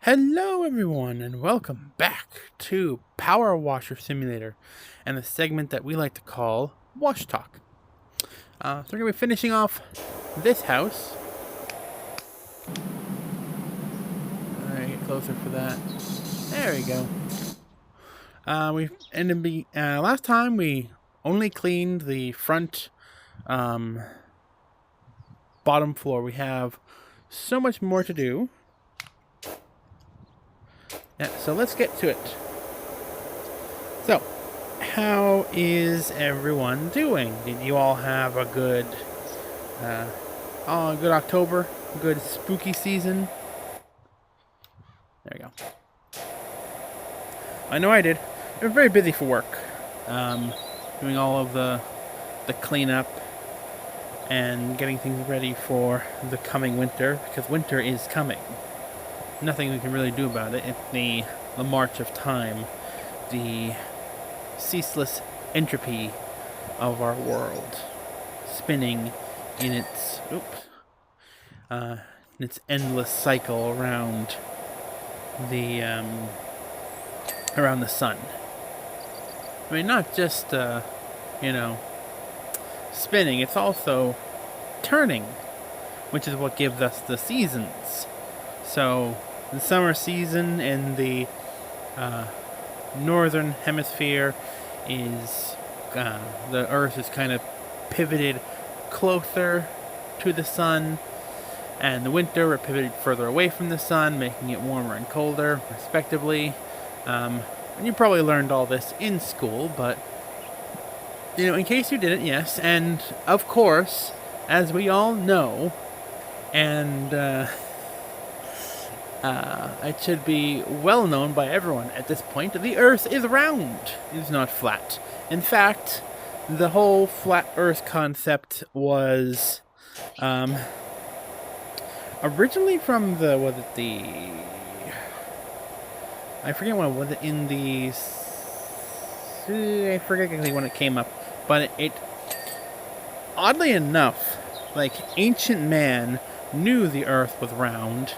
Hello everyone and welcome back to Power Washer Simulator and the segment that we like to call Wash Talk. So we're going to be finishing off this house. Alright, get closer for that. There we go. Last time we only cleaned the front bottom floor. We have so much more to do. Yeah, so let's get to it. So, how is everyone doing? Did you all have a good October? Good spooky season? There you go. I know I did. I was very busy for work. Doing all of the cleanup and getting things ready for the coming winter, because winter is coming. Nothing we can really do about it. It's the march of time, the ceaseless entropy of our world, spinning in its endless cycle around the sun. I mean, not just spinning; it's also turning, which is what gives us the seasons. So, the summer season in the northern hemisphere is the Earth is kind of pivoted closer to the sun, and the winter we're pivoted further away from the sun, making it warmer and colder, respectively. And you probably learned all this in school, but in case you didn't, yes, and of course, as we all know, and it should be well known by everyone at this point, the Earth is round. It is not flat. In fact, the whole flat Earth concept was originally from I forget what was it in the... I forget exactly when it came up, but it oddly enough, ancient man knew the Earth was round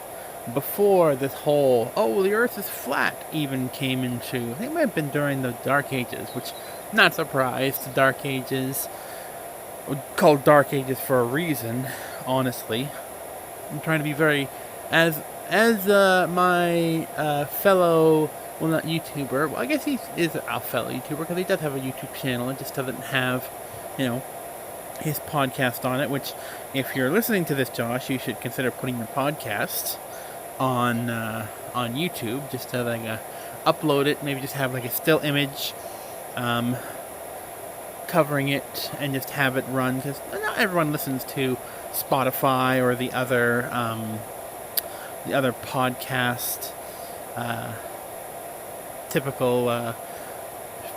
before this whole, the Earth is flat, even came into, I think it might have been during the Dark Ages, which, not surprised, the Dark Ages, called Dark Ages for a reason, honestly. I'm trying to be very, as my fellow, well, not YouTuber, well, I guess he is a fellow YouTuber, because he does have a YouTube channel, it just doesn't have, his podcast on it, which, if you're listening to this, Josh, you should consider putting your podcast on YouTube, just to upload it, maybe just have a still image covering it, and just have it run, because not everyone listens to Spotify or the other podcast typical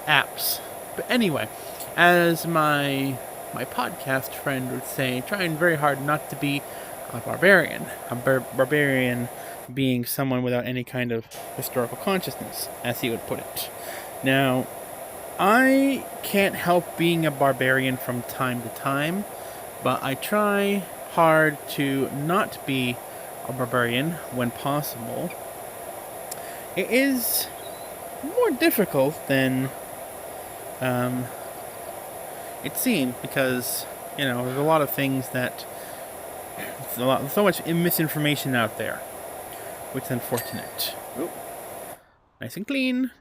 apps. But anyway, as my podcast friend would say, trying very hard not to be a barbarian. Barbarian being someone without any kind of historical consciousness, as he would put it. Now, I can't help being a barbarian from time to time, but I try hard to not be a barbarian when possible. It is more difficult than it seemed, because there's a lot of things that so much misinformation out there, which is unfortunate. Ooh, nice and clean.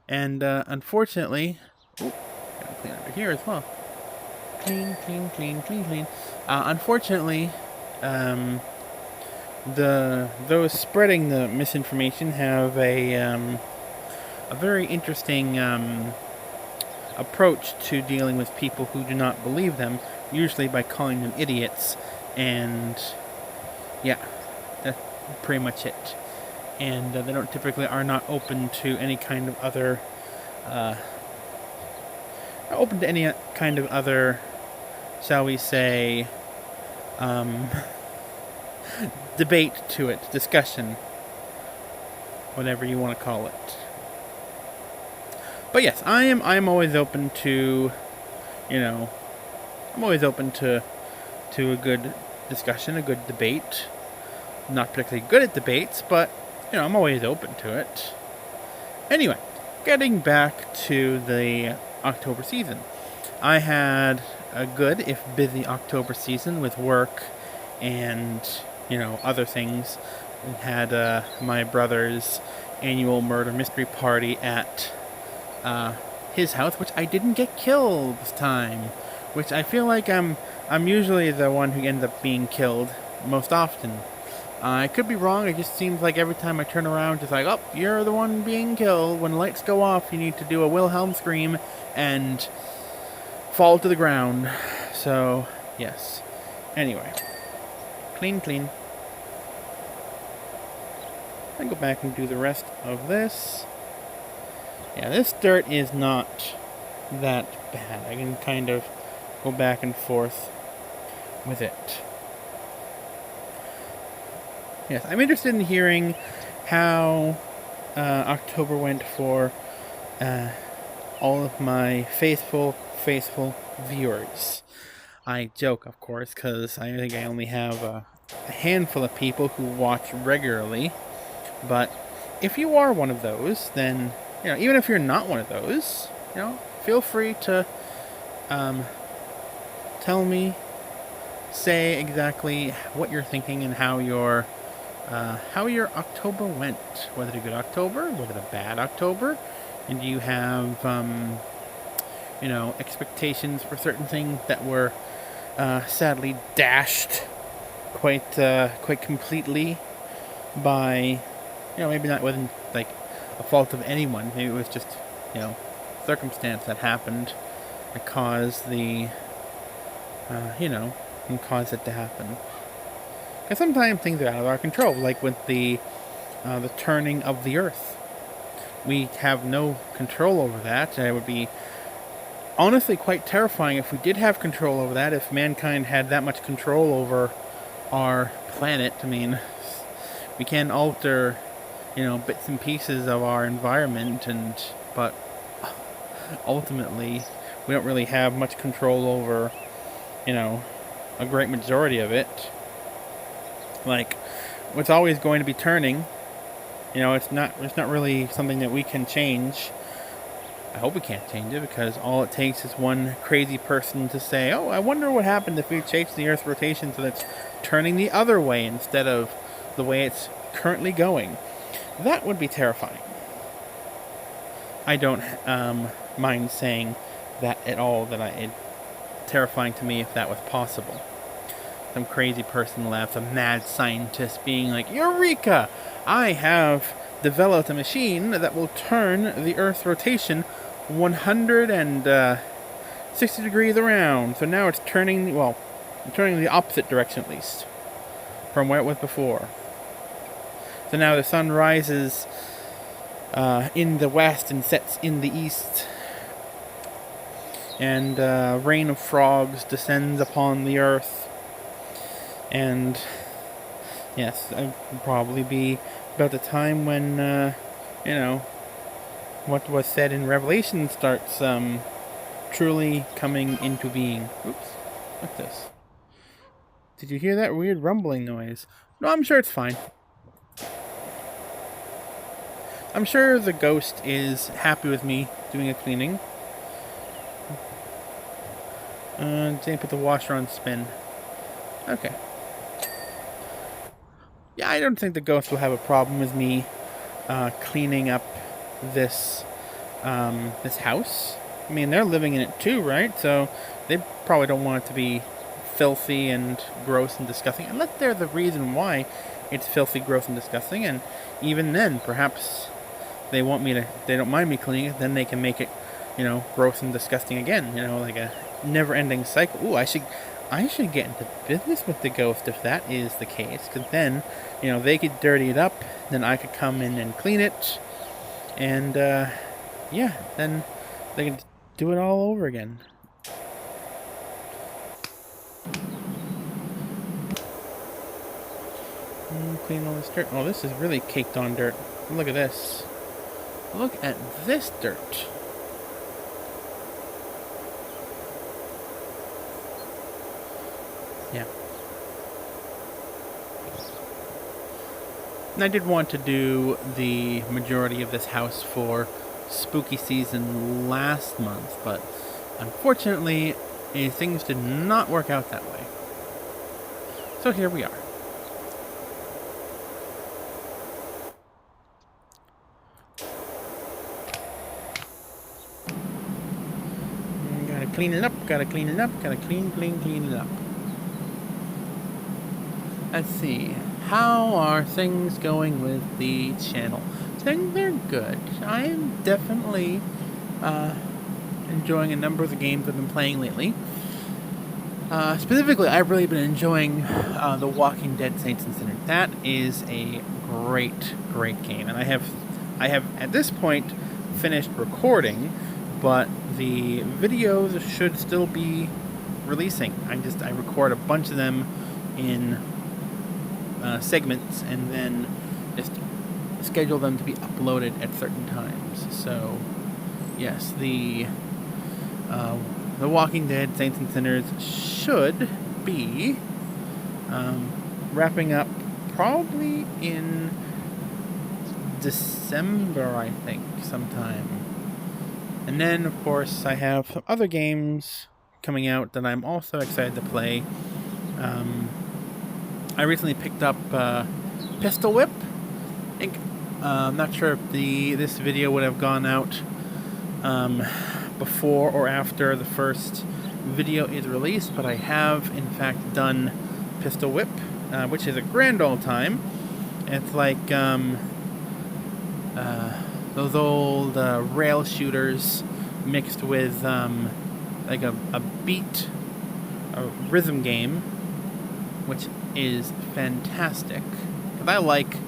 And unfortunately, gotta clean over here as well. Clean. Unfortunately, those spreading the misinformation have a very interesting approach to dealing with people who do not believe them, usually by calling them idiots, and yeah, that's pretty much it. And they are not open to any kind of other, shall we say, debate to it, discussion, whatever you want to call it. But yes, I am always open to, I'm always open to a good discussion, a good debate. Not particularly good at debates, but I'm always open to it. Anyway, getting back to the October season. I had a good, if busy, October season with work and, other things. I had my brother's annual murder mystery party at his house, which I didn't get killed this time. Which I feel like I'm usually the one who ends up being killed most often. I could be wrong. It just seems like every time I turn around, it's like, oh, you're the one being killed. When lights go off, you need to do a Wilhelm scream and fall to the ground. So, yes. Anyway. Clean, clean. I go back and do the rest of this. Yeah, this dirt is not that bad. I can kind of go back and forth with it. Yes, I'm interested in hearing how October went for all of my faithful viewers. I joke, of course, because I think I only have a handful of people who watch regularly. But if you are one of those, then, even if you're not one of those, feel free to tell me, say exactly what you're thinking and how your October went. Was it a good October? Was it a bad October? And do you have, expectations for certain things that were sadly dashed quite completely by, maybe not wasn't like a fault of anyone. Maybe it was just, circumstance that happened that caused the, and caused it to happen. Because sometimes things are out of our control, like with the turning of the Earth. We have no control over that. It would be honestly quite terrifying if we did have control over that, if mankind had that much control over our planet. I mean, we can alter, bits and pieces of our environment, but ultimately, we don't really have much control over, a great majority of it. Like, what's always going to be turning, it's not really something that we can change. I hope we can't change it, because all it takes is one crazy person to say, oh, I wonder what happened if we changed the Earth's rotation so that it's turning the other way instead of the way it's currently going. That would be terrifying. I don't mind saying that at all, that it's terrifying to me if that was possible. Some crazy person left, a mad scientist being like, Eureka! I have developed a machine that will turn the Earth's rotation 160 degrees around. So now it's turning the opposite direction at least from where it was before. So now the sun rises in the west and sets in the east. And rain of frogs descends upon the earth. And yes, it would probably be about the time when, what was said in Revelation starts truly coming into being. Oops, what's this? Did you hear that weird rumbling noise? No, I'm sure it's fine. I'm sure the ghost is happy with me doing a cleaning. Didn't put the washer on spin. Okay. Yeah, I don't think the ghost will have a problem with me cleaning up this house. I mean, they're living in it too, right? So they probably don't want it to be filthy and gross and disgusting, unless they're the reason why it's filthy, gross, and disgusting. And even then, perhaps they don't mind me cleaning it. Then they can make it, gross and disgusting again. Like a never-ending cycle. Ooh, I should get into business with the ghost if that is the case, because then, they could dirty it up, then I could come in and clean it, and, then they could do it all over again. Clean all this dirt. Oh, this is really caked on dirt. Look at this. Look at this dirt. Yeah. And I did want to do the majority of this house for spooky season last month, but unfortunately, things did not work out that way. So here we are. Gotta clean it up, gotta clean it up, gotta clean it up. Let's see. How are things going with the channel? Things are good. I am definitely enjoying a number of the games I've been playing lately. Specifically, I've really been enjoying The Walking Dead Saints and Sinners. That is a great game, and I have at this point finished recording, but the videos should still be releasing. I record a bunch of them in segments, and then just schedule them to be uploaded at certain times. So, yes, the Walking Dead Saints and Sinners should be wrapping up probably in December, I think, sometime. And then, of course, I have some other games coming out that I'm also excited to play. I recently picked up Pistol Whip. I think, I'm not sure if this video would have gone out before or after the first video is released, but I have in fact done Pistol Whip, which is a grand old time. It's like those old rail shooters mixed with like a rhythm game, which is fantastic. Because I like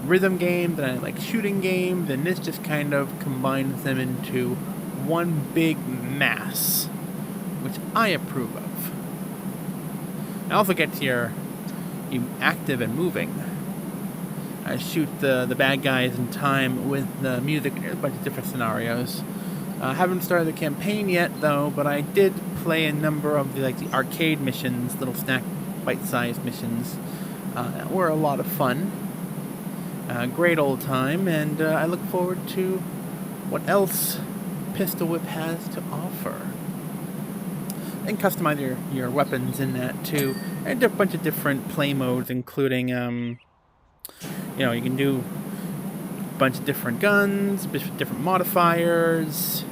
rhythm games and I like shooting games, and this just kind of combines them into one big mass, which I approve of. It also gets you active and moving. I shoot the bad guys in time with the music in a bunch of different scenarios. I haven't started the campaign yet, though, but I did play a number of the arcade missions, little snack bite-sized missions, that were a lot of fun. Great old time, and I look forward to what else Pistol Whip has to offer. And customize your weapons in that too, and a bunch of different play modes, including you can do a bunch of different guns, different modifiers.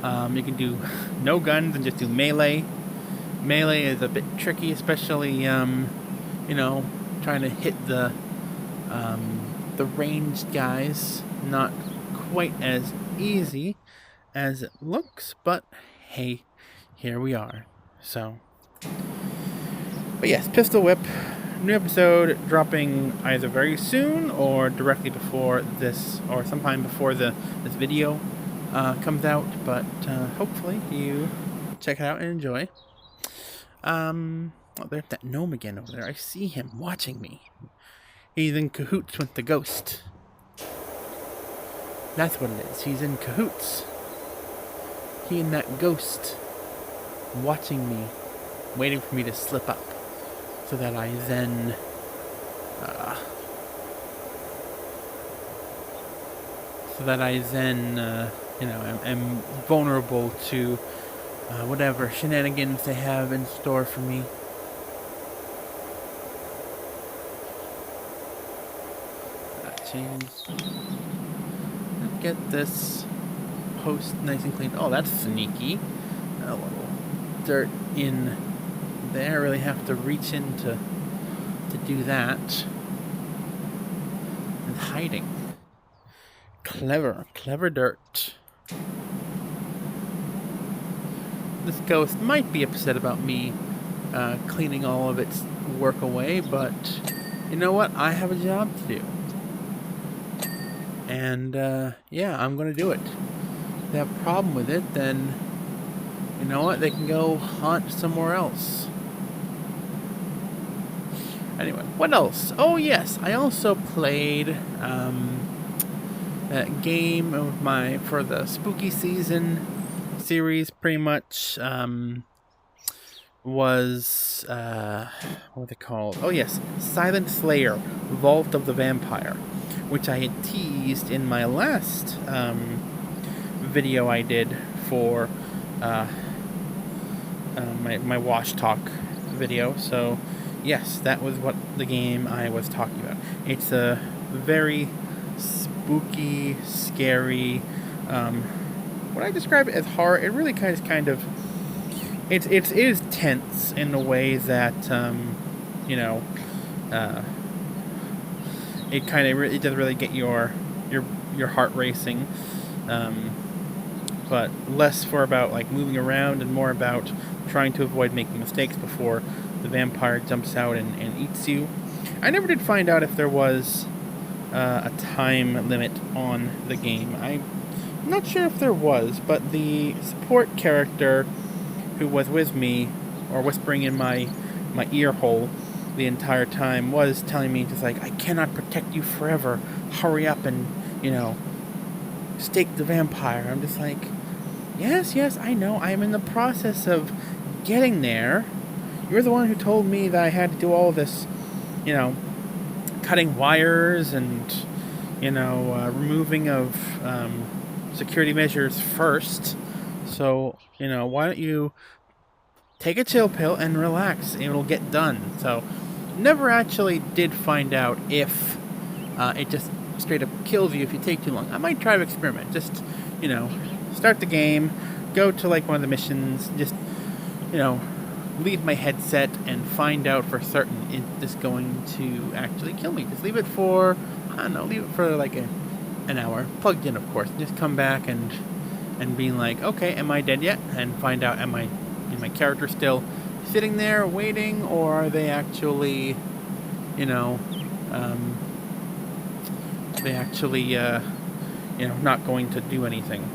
You can do no guns and just do melee. Melee is a bit tricky, especially trying to hit the ranged guys. Not quite as easy as it looks, but hey, here we are. So, but yes, Pistol Whip, new episode dropping either very soon or directly before this, or sometime before this video comes out. But hopefully you check it out and enjoy. Oh, there's that gnome again over there. I see him watching me. He's in cahoots with the ghost. That's what it is. He's in cahoots. He and that ghost watching me, waiting for me to slip up, so that I then am vulnerable to whatever shenanigans they have in store for me. Change. Get this post nice and clean. Oh, that's sneaky. A little dirt in there. I really have to reach in to do that. And hiding. Clever dirt. This ghost might be upset about me cleaning all of its work away, but you know what? I have a job to do. And, yeah, I'm going to do it. If they have a problem with it, then, you know what? They can go haunt somewhere else. Anyway, what else? Oh, yes, I also played that game of for the spooky season series, pretty much. was what were they called? Oh yes, Silent Slayer, Vault of the Vampire, which I had teased in my last video I did for my Wash Talk video. So yes, that was what the game I was talking about. It's a very spooky, scary. Would I describe it as horror? It really kind of it is tense in a way that you know it kind of it does really get your heart racing, but less for about like moving around and more about trying to avoid making mistakes before the vampire jumps out and eats you. I never did find out if there was a time limit on the game. I'm not sure if there was, but the support character who was with me, or whispering in my ear hole the entire time, was telling me just like, I cannot protect you forever. Hurry up and, stake the vampire. I'm just like, yes, I know. I'm in the process of getting there. You're the one who told me that I had to do all this, cutting wires and, removing of security measures first. So, why don't you take a chill pill and relax? It'll get done. So, never actually did find out if it just straight up kills you if you take too long. I might try to experiment. Just, start the game, go to like one of the missions, just, leave my headset and find out for certain it's going to actually kill me. Just leave it for, like an hour. Plugged in, of course. Just come back and being like, okay, am I dead yet? And find out, is my character still sitting there waiting, or are they actually, not going to do anything?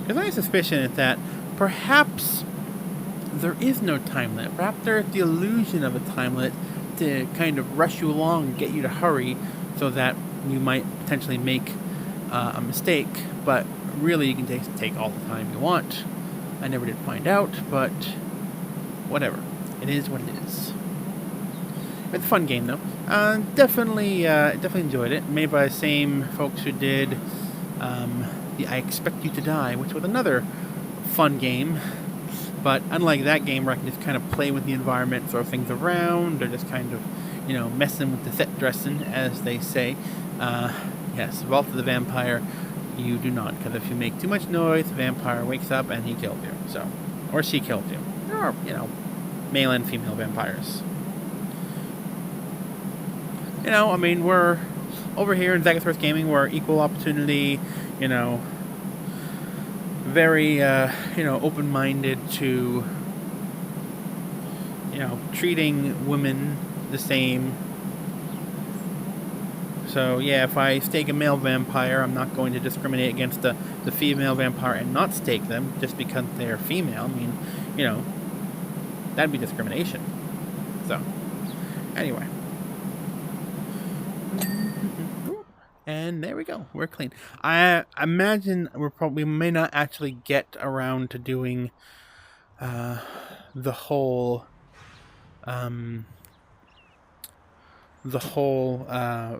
Because my suspicion is that perhaps there is no time limit. Perhaps there's the illusion of a time limit to kind of rush you along and get you to hurry so that you might potentially make a mistake, but really you can take all the time you want. I never did find out, but whatever. It is what it is. It's a fun game though. Definitely enjoyed it. Made by the same folks who did the I Expect You to Die, which was another fun game. But unlike that game where I can just kind of play with the environment, throw things around, or just kind of, messing with the set dressing, as they say. Yes, Vault of the Vampire, you do not. Because if you make too much noise, the vampire wakes up and he kills you. So, or she kills you. Or, male and female vampires. We're over here in Zagathor's Gaming, we're equal opportunity, very, open-minded to, treating women the same. So, yeah, if I stake a male vampire, I'm not going to discriminate against the female vampire and not stake them just because they're female. That'd be discrimination. So, anyway. And there we go. We're clean. I imagine we may not actually get around to doing the whole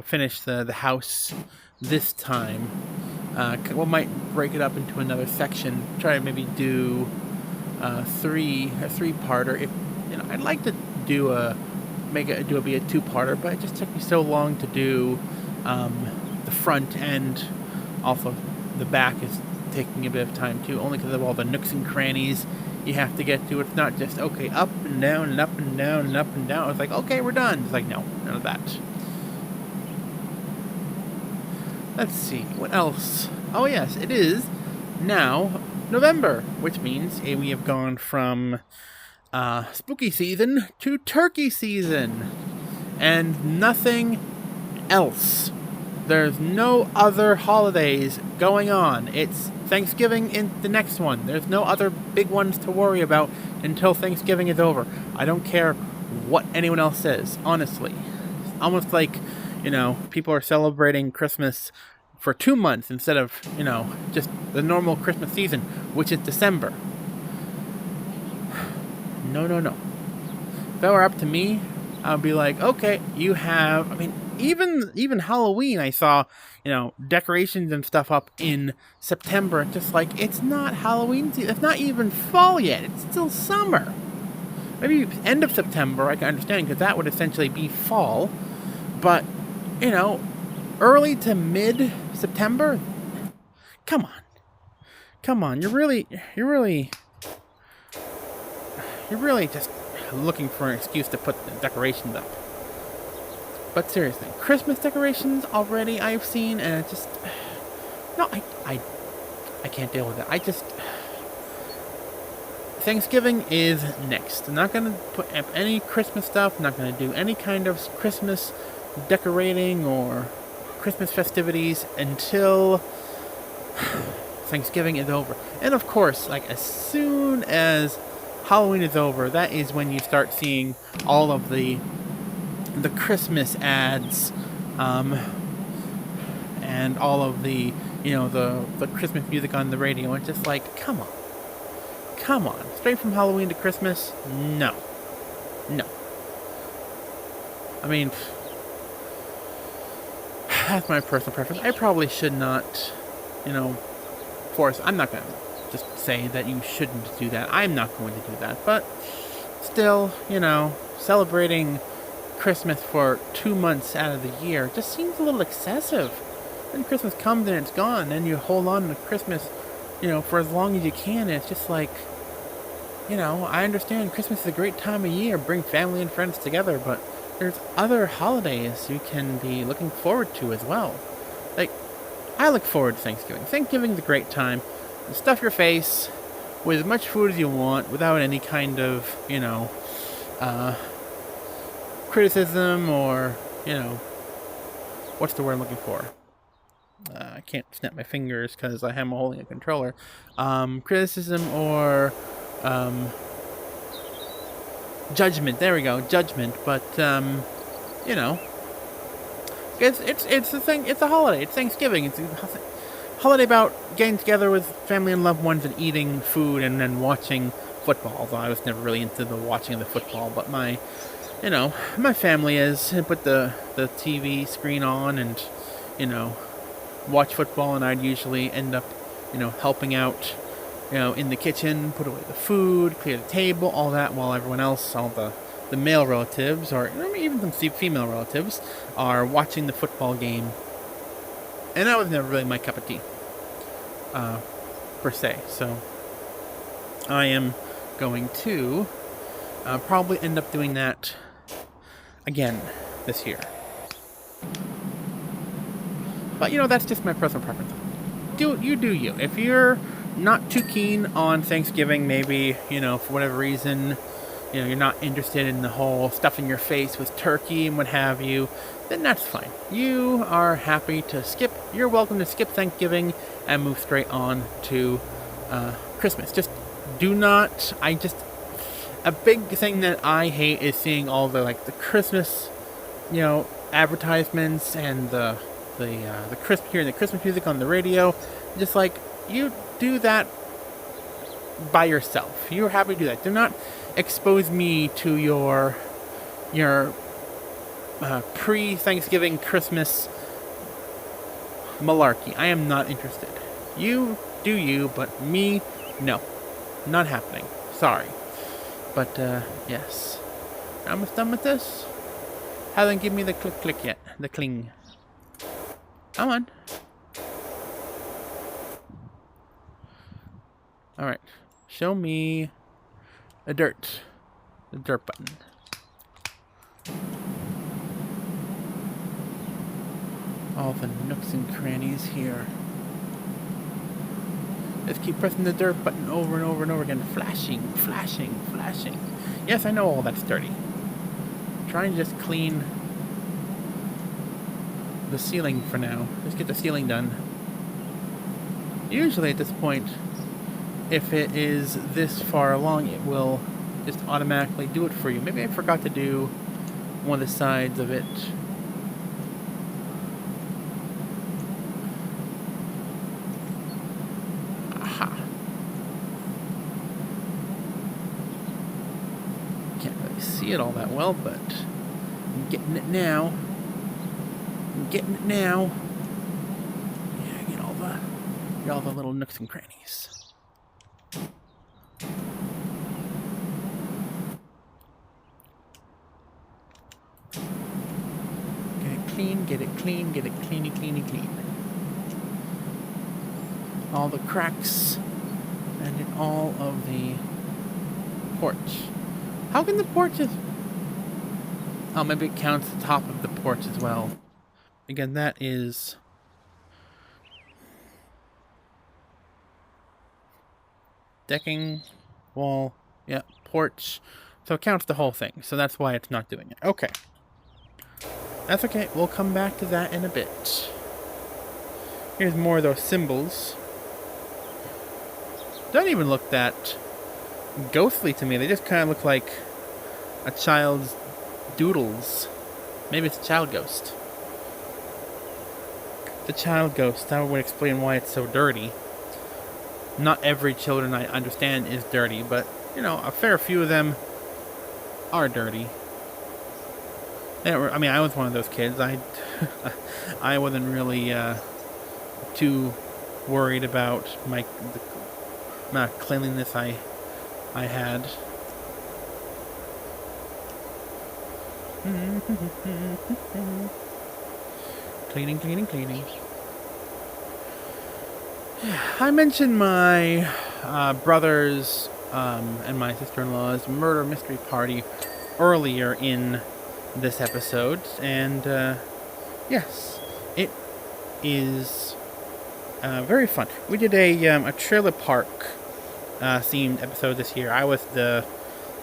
finish the house this time. We might break it up into another section. Try to maybe do a three-parter. If I'd like to do a two-parter, but it just took me so long to do the front, and also the back is taking a bit of time too, only because of all the nooks and crannies you have to get to. It's not just, okay, up and down and up and down and up and down. It's like, okay, we're done. It's like, no, none of that. Let's see, what else? Oh yes, it is now November, which means we have gone from spooky season to turkey season, and nothing else. There's no other holidays going on. It's Thanksgiving in the next one. There's no other big ones to worry about until Thanksgiving is over. I don't care what anyone else says, honestly. It's almost like, people are celebrating Christmas for 2 months instead of, just the normal Christmas season, which is December. No, no, no. If that were up to me, I'd be like, okay, you have. I mean, even Halloween, I saw, decorations and stuff up in September. Just like it's not Halloween. It's not even fall yet. It's still summer. Maybe end of September, I can understand because that would essentially be fall. But you know, early to mid September. Come on. You're really just looking for an excuse to put the decorations up. But seriously, Christmas decorations already I've seen, and it's just no, I can't deal with it. Thanksgiving is next. I'm not gonna put up any Christmas stuff. I'm not gonna do any kind of Christmas decorating or Christmas festivities until Thanksgiving is over. And of course, like as soon as Halloween is over, that is when you start seeing all of the Christmas ads, and all of the the Christmas music on the radio. It's just like, come on, straight from Halloween to Christmas? No. I mean, that's my personal preference. I probably should not, force. I'm not gonna just say that you shouldn't do that. I'm not going to do that, but still, celebrating Christmas for 2 months out of the year just seems a little excessive. Then Christmas comes and it's gone, then you hold on to Christmas, for as long as you can, and it's just like, I understand Christmas is a great time of year, bring family and friends together, but there's other holidays you can be looking forward to as well. Like, I look forward to Thanksgiving. Thanksgiving is a great time. You stuff your face with as much food as you want without any kind of, criticism or, what's the word I'm looking for? I can't snap my fingers because I am holding a controller. Criticism or judgment. There we go, judgment. But it's the thing. It's a holiday. It's Thanksgiving. It's a holiday about getting together with family and loved ones and eating food and then watching football. Although I was never really into the watching of the football, but my family is. Put the TV screen on and watch football, and I'd usually end up helping out in the kitchen, put away the food, clear the table, all that, while everyone else, all the male relatives, or even some female relatives, are watching the football game. And that was never really my cup of tea, per se. So I am going to probably end up doing that again this year. But that's just my personal preference. Do you. If you're not too keen on Thanksgiving, maybe, for whatever reason, you're not interested in the whole stuffing your face with turkey and what have you, then that's fine. You are happy to skip. You're welcome to skip Thanksgiving and move straight on to Christmas. Just do not. A big thing that I hate is seeing all the Christmas, advertisements and the hearing the Christmas music on the radio. Just like, you do that by yourself. You're happy to do that. Do not expose me to your pre-Thanksgiving Christmas malarkey. I am not interested. You do you, but me, no. Not happening. Sorry. But, yes. Almost done with this. Hasn't given me the click yet. The cling. Come on. Alright. Show me the dirt button. All the nooks and crannies here. Just keep pressing the dirt button over and over and over again. Flashing. Yes, I know all that's dirty. Trying to just clean the ceiling for now. Just get the ceiling done. Usually at this point, if it is this far along, it will just automatically do it for you. Maybe I forgot to do one of the sides of it. Aha. it all that well, but I'm getting it now. I'm getting it now. Yeah, get all the little nooks and crannies. Get it clean, get it clean, get it cleany, cleany, clean. All the cracks and in all of the porch. How can the porches... Oh, maybe it counts the top of the porch as well. Again, that is... decking, wall, yeah, porch. So it counts the whole thing. So that's why it's not doing it. Okay. That's okay. We'll come back to that in a bit. Here's more of those symbols. Don't even look that ghostly to me. They just kind of look like a child's doodles. Maybe it's a child ghost. The child ghost. That would explain why it's so dirty. Not every children I understand is dirty, but, you know, a fair few of them are dirty. I mean, I was one of those kids. I wasn't really too worried about the amount of cleanliness I had. Cleaning, cleaning, cleaning. I mentioned my brother's and my sister-in-law's murder mystery party earlier in this episode, and yes, it is very fun. We did a trailer park themed episode this year. I was the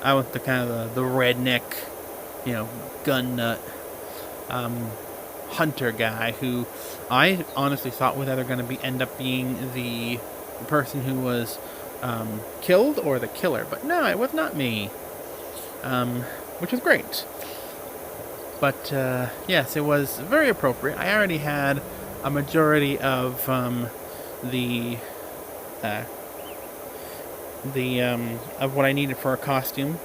kind of the redneck, you know, gun nut hunter guy who I honestly thought was either going to end up being the person who was killed or the killer, but no, it was not me, which was great. But yes, it was very appropriate. I already had a majority of of what I needed for a costume.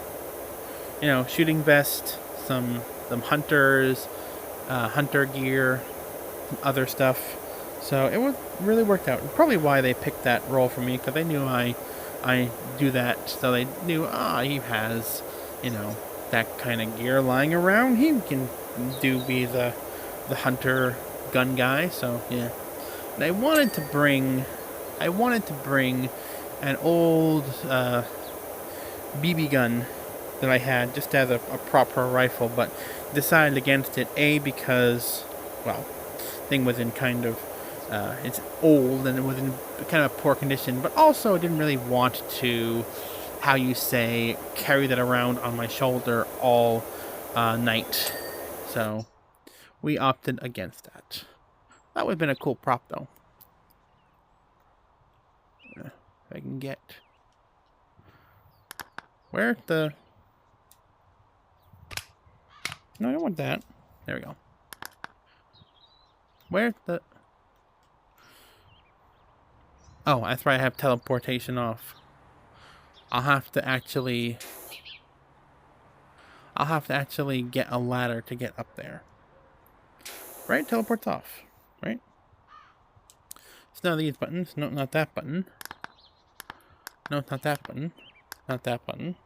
You know, shooting vest, some hunters, hunter gear, some other stuff. So it was really worked out. Probably why they picked that role for me, because they knew I do that. So they knew, he has, you know, that kind of gear lying around. He can be the hunter gun guy. So yeah, and I wanted to bring an old BB gun that I had just as a proper rifle, but decided against it. A, because, well, thing was in kind of it's old and it was in kind of poor condition, but also I didn't really want to, how you say, carry that around on my shoulder all night. So we opted against that. That would have been a cool prop, though. If I can get... Where's the... No, I don't want that. There we go. Where's the... Oh, that's right, I have teleportation off. I'll have to actually get a ladder to get up there. Right? Teleport's off. Right? It's none of these buttons. No, not that button. No, it's not that button. Not that button.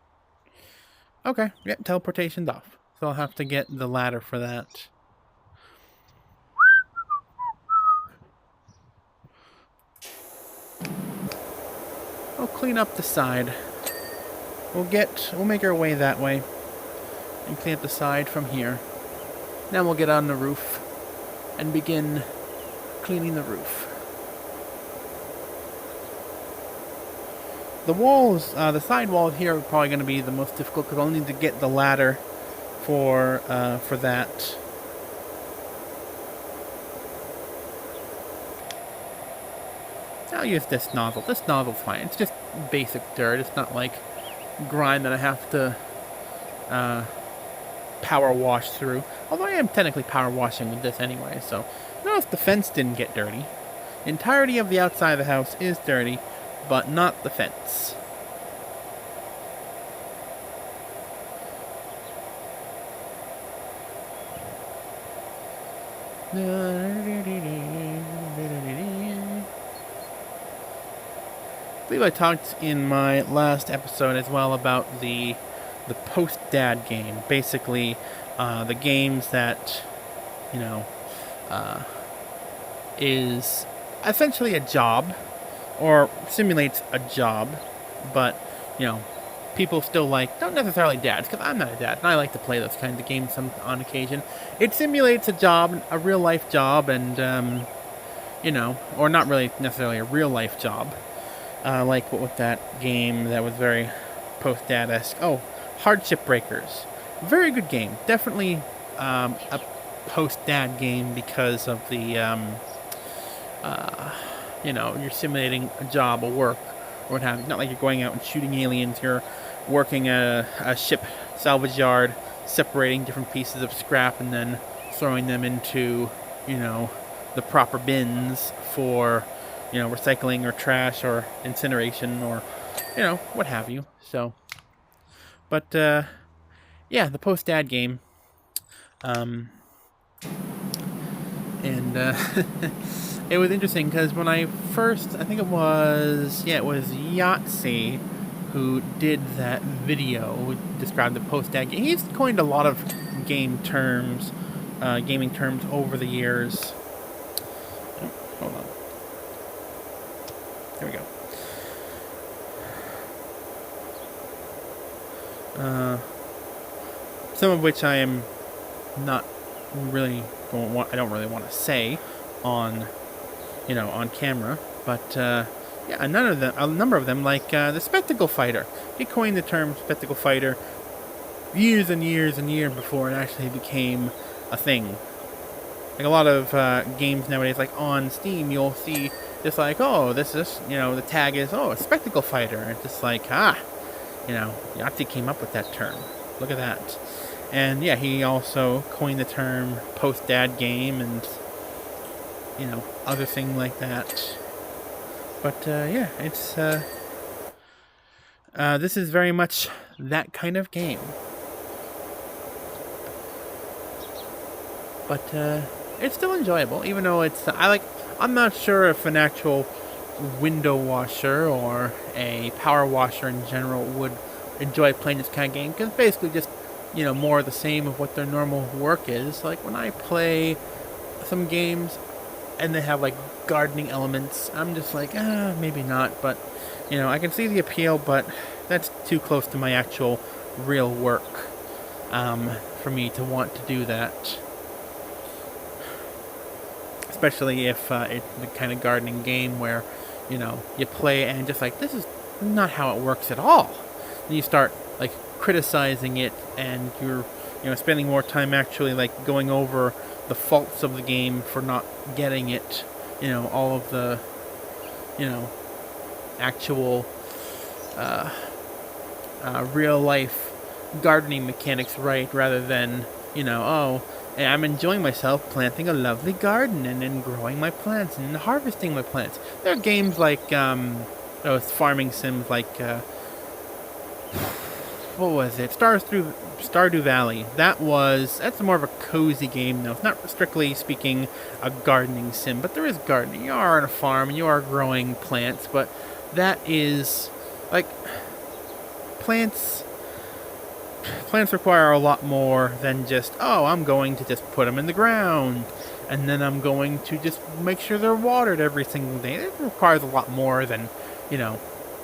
Okay, yeah, teleportation's off. So I'll have to get the ladder for that. I'll clean up the side. We'll make our way that way. And clean up the side from here. Now we'll get on the roof and begin cleaning the roof. The walls, the side walls here are probably going to be the most difficult because I'll need to get the ladder for that. I'll use this nozzle. This nozzle's fine. It's just basic dirt. It's not like grime that I have to power wash through. Although I am technically power washing with this anyway, so notice the fence didn't get dirty. The entirety of the outside of the house is dirty, but not the fence. believe I talked in my last episode as well about the post dad game. Basically, the games that you know is essentially a job or simulates a job, but you know people still don't necessarily dads because I'm not a dad and I like to play those kinds of games on occasion. It simulates a job, a real life job, and or not really necessarily a real life job. Like what with that game that was very post dad-esque. Oh, Hardship Breakers, very good game. Definitely a post dad game because of the you're simulating a job, a work, or what have you. Not like you're going out and shooting aliens. You're working at a ship salvage yard, separating different pieces of scrap and then throwing them into, the proper bins for, recycling or trash or incineration or, what have you. So, but, yeah, the post-dad game. And it was interesting because when I first, I think it was Yahtzee who did that video, who described the post-dad game. He's coined a lot of gaming terms over the years. Oh, hold on. There we go. Some of which I am not really I don't really want to say on camera, but a number of them, like the spectacle fighter. He coined the term spectacle fighter years and years and years before it actually became a thing. Like a lot of games nowadays, like on Steam, you'll see just like, oh, this is, the tag is, oh, a spectacle fighter. And it's just like, Yahtzee came up with that term. Look at that. And yeah, he also coined the term post-dad game and, other thing like that. But it's this is very much that kind of game. But it's still enjoyable, even though I'm not sure if an actual window washer or a power washer in general would enjoy playing this kind of game, because basically just more of the same of what their normal work is. Like when I play some games and they have like gardening elements, I'm just like, maybe not. But I can see the appeal, but that's too close to my actual real work for me to want to do that. Especially if it's the kind of gardening game where you play and just like, this is not how it works at all. And you start like criticizing it, and you're spending more time actually like going over the faults of the game for not getting it, all of the actual real life gardening mechanics right, rather than I'm enjoying myself planting a lovely garden and then growing my plants and harvesting my plants. There are games like farming sims like what was it? Stardew Valley. That's more of a cozy game though. It's not strictly speaking a gardening sim, but there is gardening. You are on a farm and you are growing plants, but that is like plants require a lot more than just, I'm going to just put them in the ground and then I'm going to just make sure they're watered every single day. It requires a lot more than,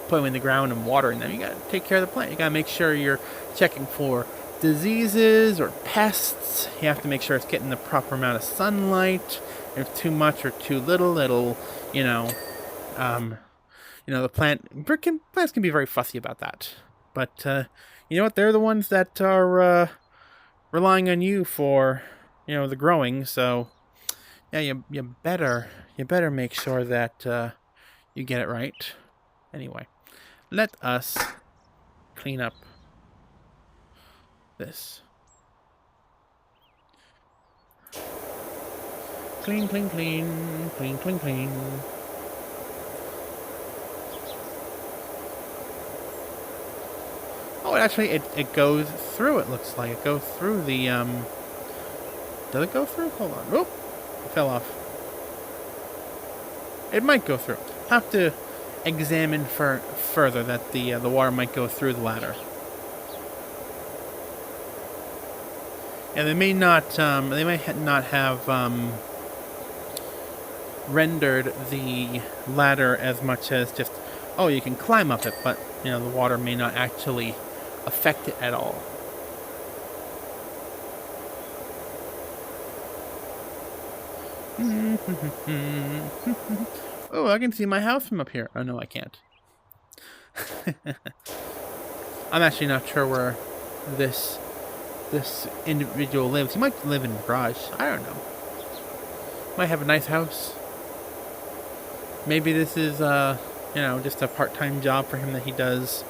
put them in the ground and watering them. You got to take care of the plant. You got to make sure you're checking for diseases or pests. You have to make sure it's getting the proper amount of sunlight. If too much or too little, it'll, the plants can be very fussy about that. But, you know what? They're the ones that are relying on you for, the growing. So, yeah, you better make sure that you get it right. Anyway, let us clean up this. Clean, clean, clean, clean, clean, clean. Oh, actually, it goes through, it looks like. It goes through the, Does it go through? Hold on. Oh! It fell off. It might go through. Have to examine further that the water might go through the ladder. And they may not. They might not have rendered the ladder as much as just, oh, you can climb up it, but the water may not actually affect it at all. Oh, I can see my house from up here. Oh, no, I can't. I'm actually not sure where this individual lives. He might live in a garage. I don't know. Might have a nice house. Maybe this is, just a part-time job for him that he does,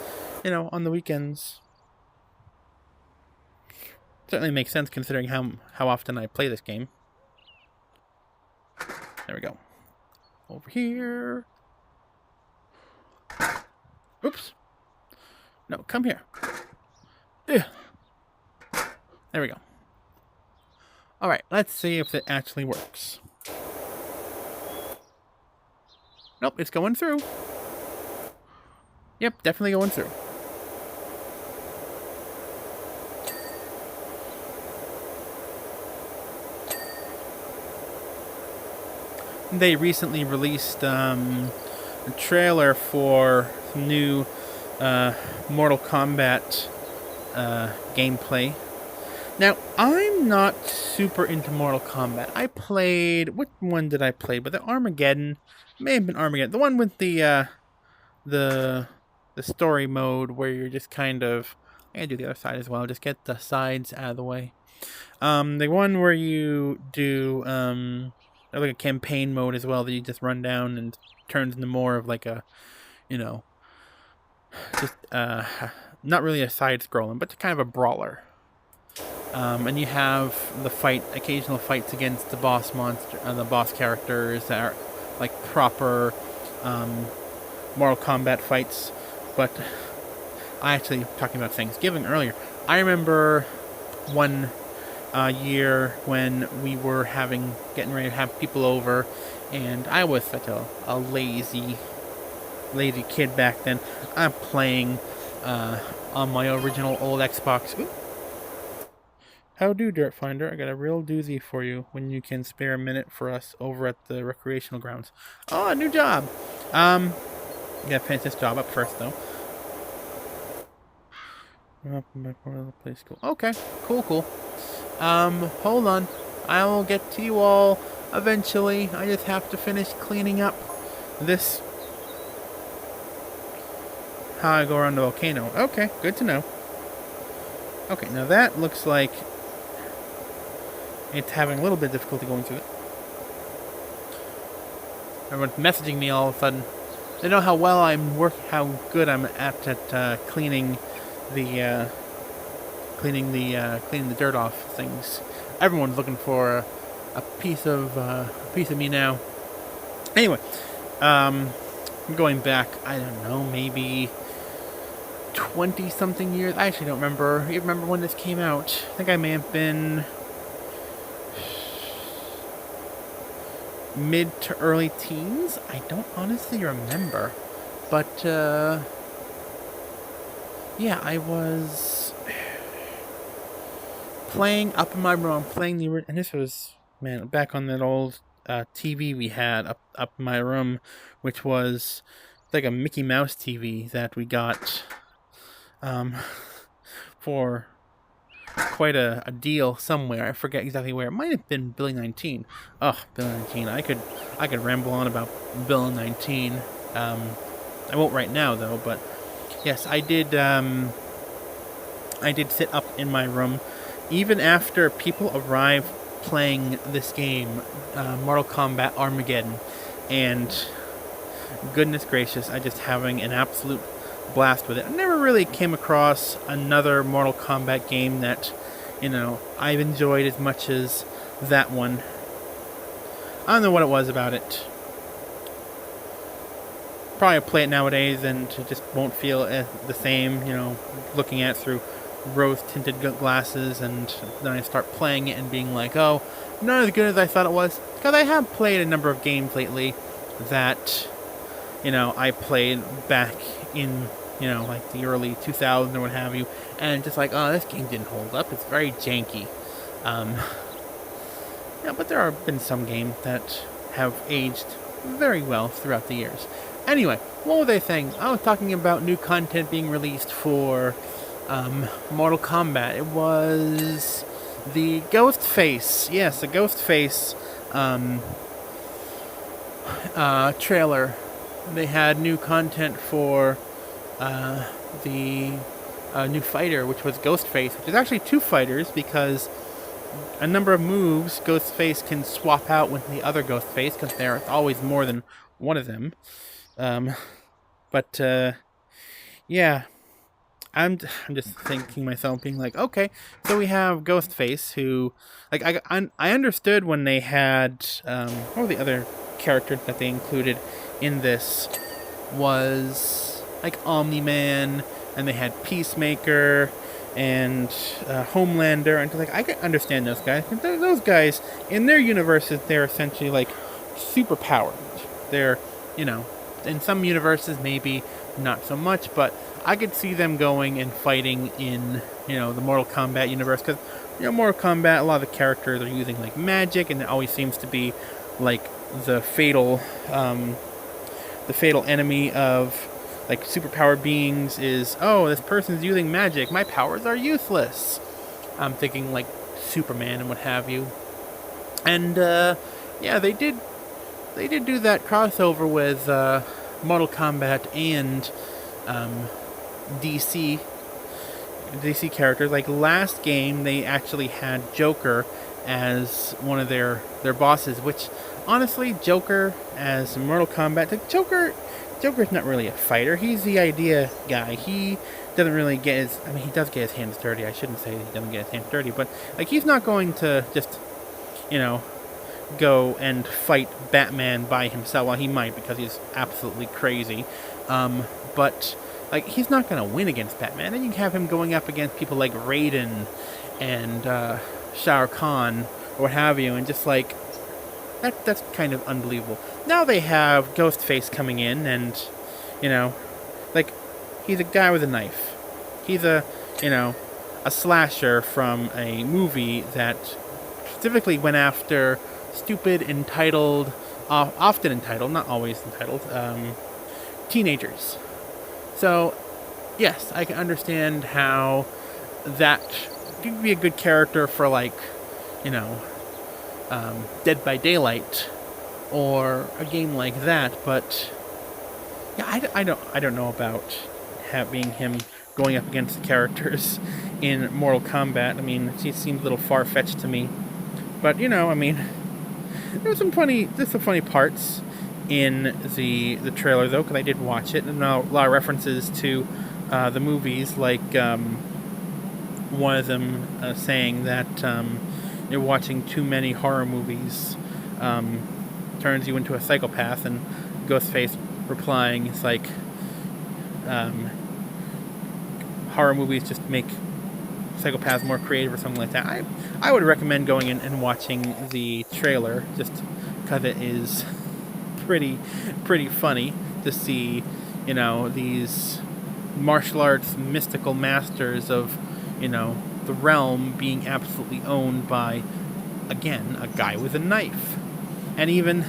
on the weekends. Certainly makes sense considering how often I play this game. There we go. Over here. Oops. No, come here. Ugh. There we go. Alright, let's see if it actually works. Nope, it's going through. Yep, definitely going through. They recently released a trailer for new Mortal Kombat gameplay. Now, I'm not super into Mortal Kombat. I played... What one did I play? But the Armageddon... May have been Armageddon. The one with the story mode where you're just kind of... I gotta do the other side as well. Just get the sides out of the way. The one where you do... like a campaign mode as well that you just run down and turns into more of like a... just... not really a side-scrolling, but kind of a brawler. And you have the occasional fights against the boss monster, the boss characters that are like proper Mortal Kombat fights. But I actually talking about Thanksgiving earlier. I remember one year when we were getting ready to have people over, and I was such a lazy kid back then. I'm playing on my original old Xbox. Ooh. How do, Dirt Finder? I got a real doozy for you when you can spare a minute for us over at the recreational grounds. Oh, a new job. Gotta finish this job up first, though. Play school. Okay, cool. Hold on. I will get to you all eventually. I just have to finish cleaning up this. How I go around the volcano. Okay, good to know. Okay, now that looks like it's having a little bit of difficulty going through it. Everyone's messaging me all of a sudden. They know how good I'm at cleaning the dirt off things. Everyone's looking for a piece of me now. Anyway, going back, I don't know, maybe 20-something years. I actually don't remember. You remember when this came out? I think I may have been mid to early teens. I don't honestly remember. But, yeah, I was playing up in my room, and this was, man, back on that old TV we had up in my room, which was like a Mickey Mouse TV that we got for quite a deal somewhere. I forget exactly where. It might have been Billy 19. Oh, Billy 19. I could ramble on about Bill 19. I won't right now though, but yes, I did sit up in my room even after people arrived playing this game, Mortal Kombat Armageddon, and goodness gracious, I just having an absolute blast with it. I never really came across another Mortal Kombat game that, I've enjoyed as much as that one. I don't know what it was about it. Probably play it nowadays and it just won't feel the same, looking at it through rose-tinted glasses, and then I start playing it and being like, oh, not as good as I thought it was. Because I have played a number of games lately that, I played back in, like the early 2000s or what have you, and just like, oh, this game didn't hold up. It's very janky. But there have been some games that have aged very well throughout the years. Anyway, what was I saying? I was talking about new content being released for Mortal Kombat. It was the Ghostface. Yes, the Ghostface trailer. They had new content for the new fighter, which was Ghostface, which is actually two fighters because a number of moves Ghostface can swap out with the other Ghostface because there's always more than one of them. Yeah, I'm just thinking myself, being like, okay, so we have Ghostface, who, like, I understood when they had, what were the other characters that they included in this, was, like, Omni-Man, and they had Peacemaker, and Homelander, and like, I can understand those guys. Those guys, in their universes, they're essentially, like, super powered. They're, in some universes, maybe not so much, but I could see them going and fighting in, the Mortal Kombat universe, because, Mortal Kombat, a lot of the characters are using, like, magic, and it always seems to be, like, the fatal enemy of, like, superpowered beings is, oh, this person's using magic, my powers are useless. I'm thinking, like, Superman and what have you. And, yeah, they did do that crossover with Mortal Kombat and DC characters. Like, last game, they actually had Joker as one of their bosses, which, honestly, Joker as Mortal Kombat, Joker's not really a fighter. He's the idea guy. He doesn't really get his... I mean, he does get his hands dirty. I shouldn't say he doesn't get his hands dirty, but, like, he's not going to just, go and fight Batman by himself. Well, he might, because he's absolutely crazy. But, like, he's not going to win against Batman. And you can have him going up against people like Raiden and Shah Rukh Khan, or what have you, and just, like... That's kind of unbelievable. Now they have Ghostface coming in, and, like, he's a guy with a knife. He's a slasher from a movie that specifically went after stupid, entitled, often entitled, not always entitled, teenagers. So, yes, I can understand how that could be a good character for, like, Dead by Daylight, or a game like that, but yeah, I don't know about being him going up against the characters in Mortal Kombat. I mean, it seems a little far-fetched to me, but I mean, there's some funny parts in the trailer though, because I did watch it, and a lot of references to the movies, like one of them saying that you're watching too many horror movies turns you into a psychopath, and Ghostface replying, it's like, horror movies just make psychopaths more creative or something like that. I would recommend going in and watching the trailer, just because it is pretty funny to see, these martial arts mystical masters of, the realm being absolutely owned by, again, a guy with a knife. And even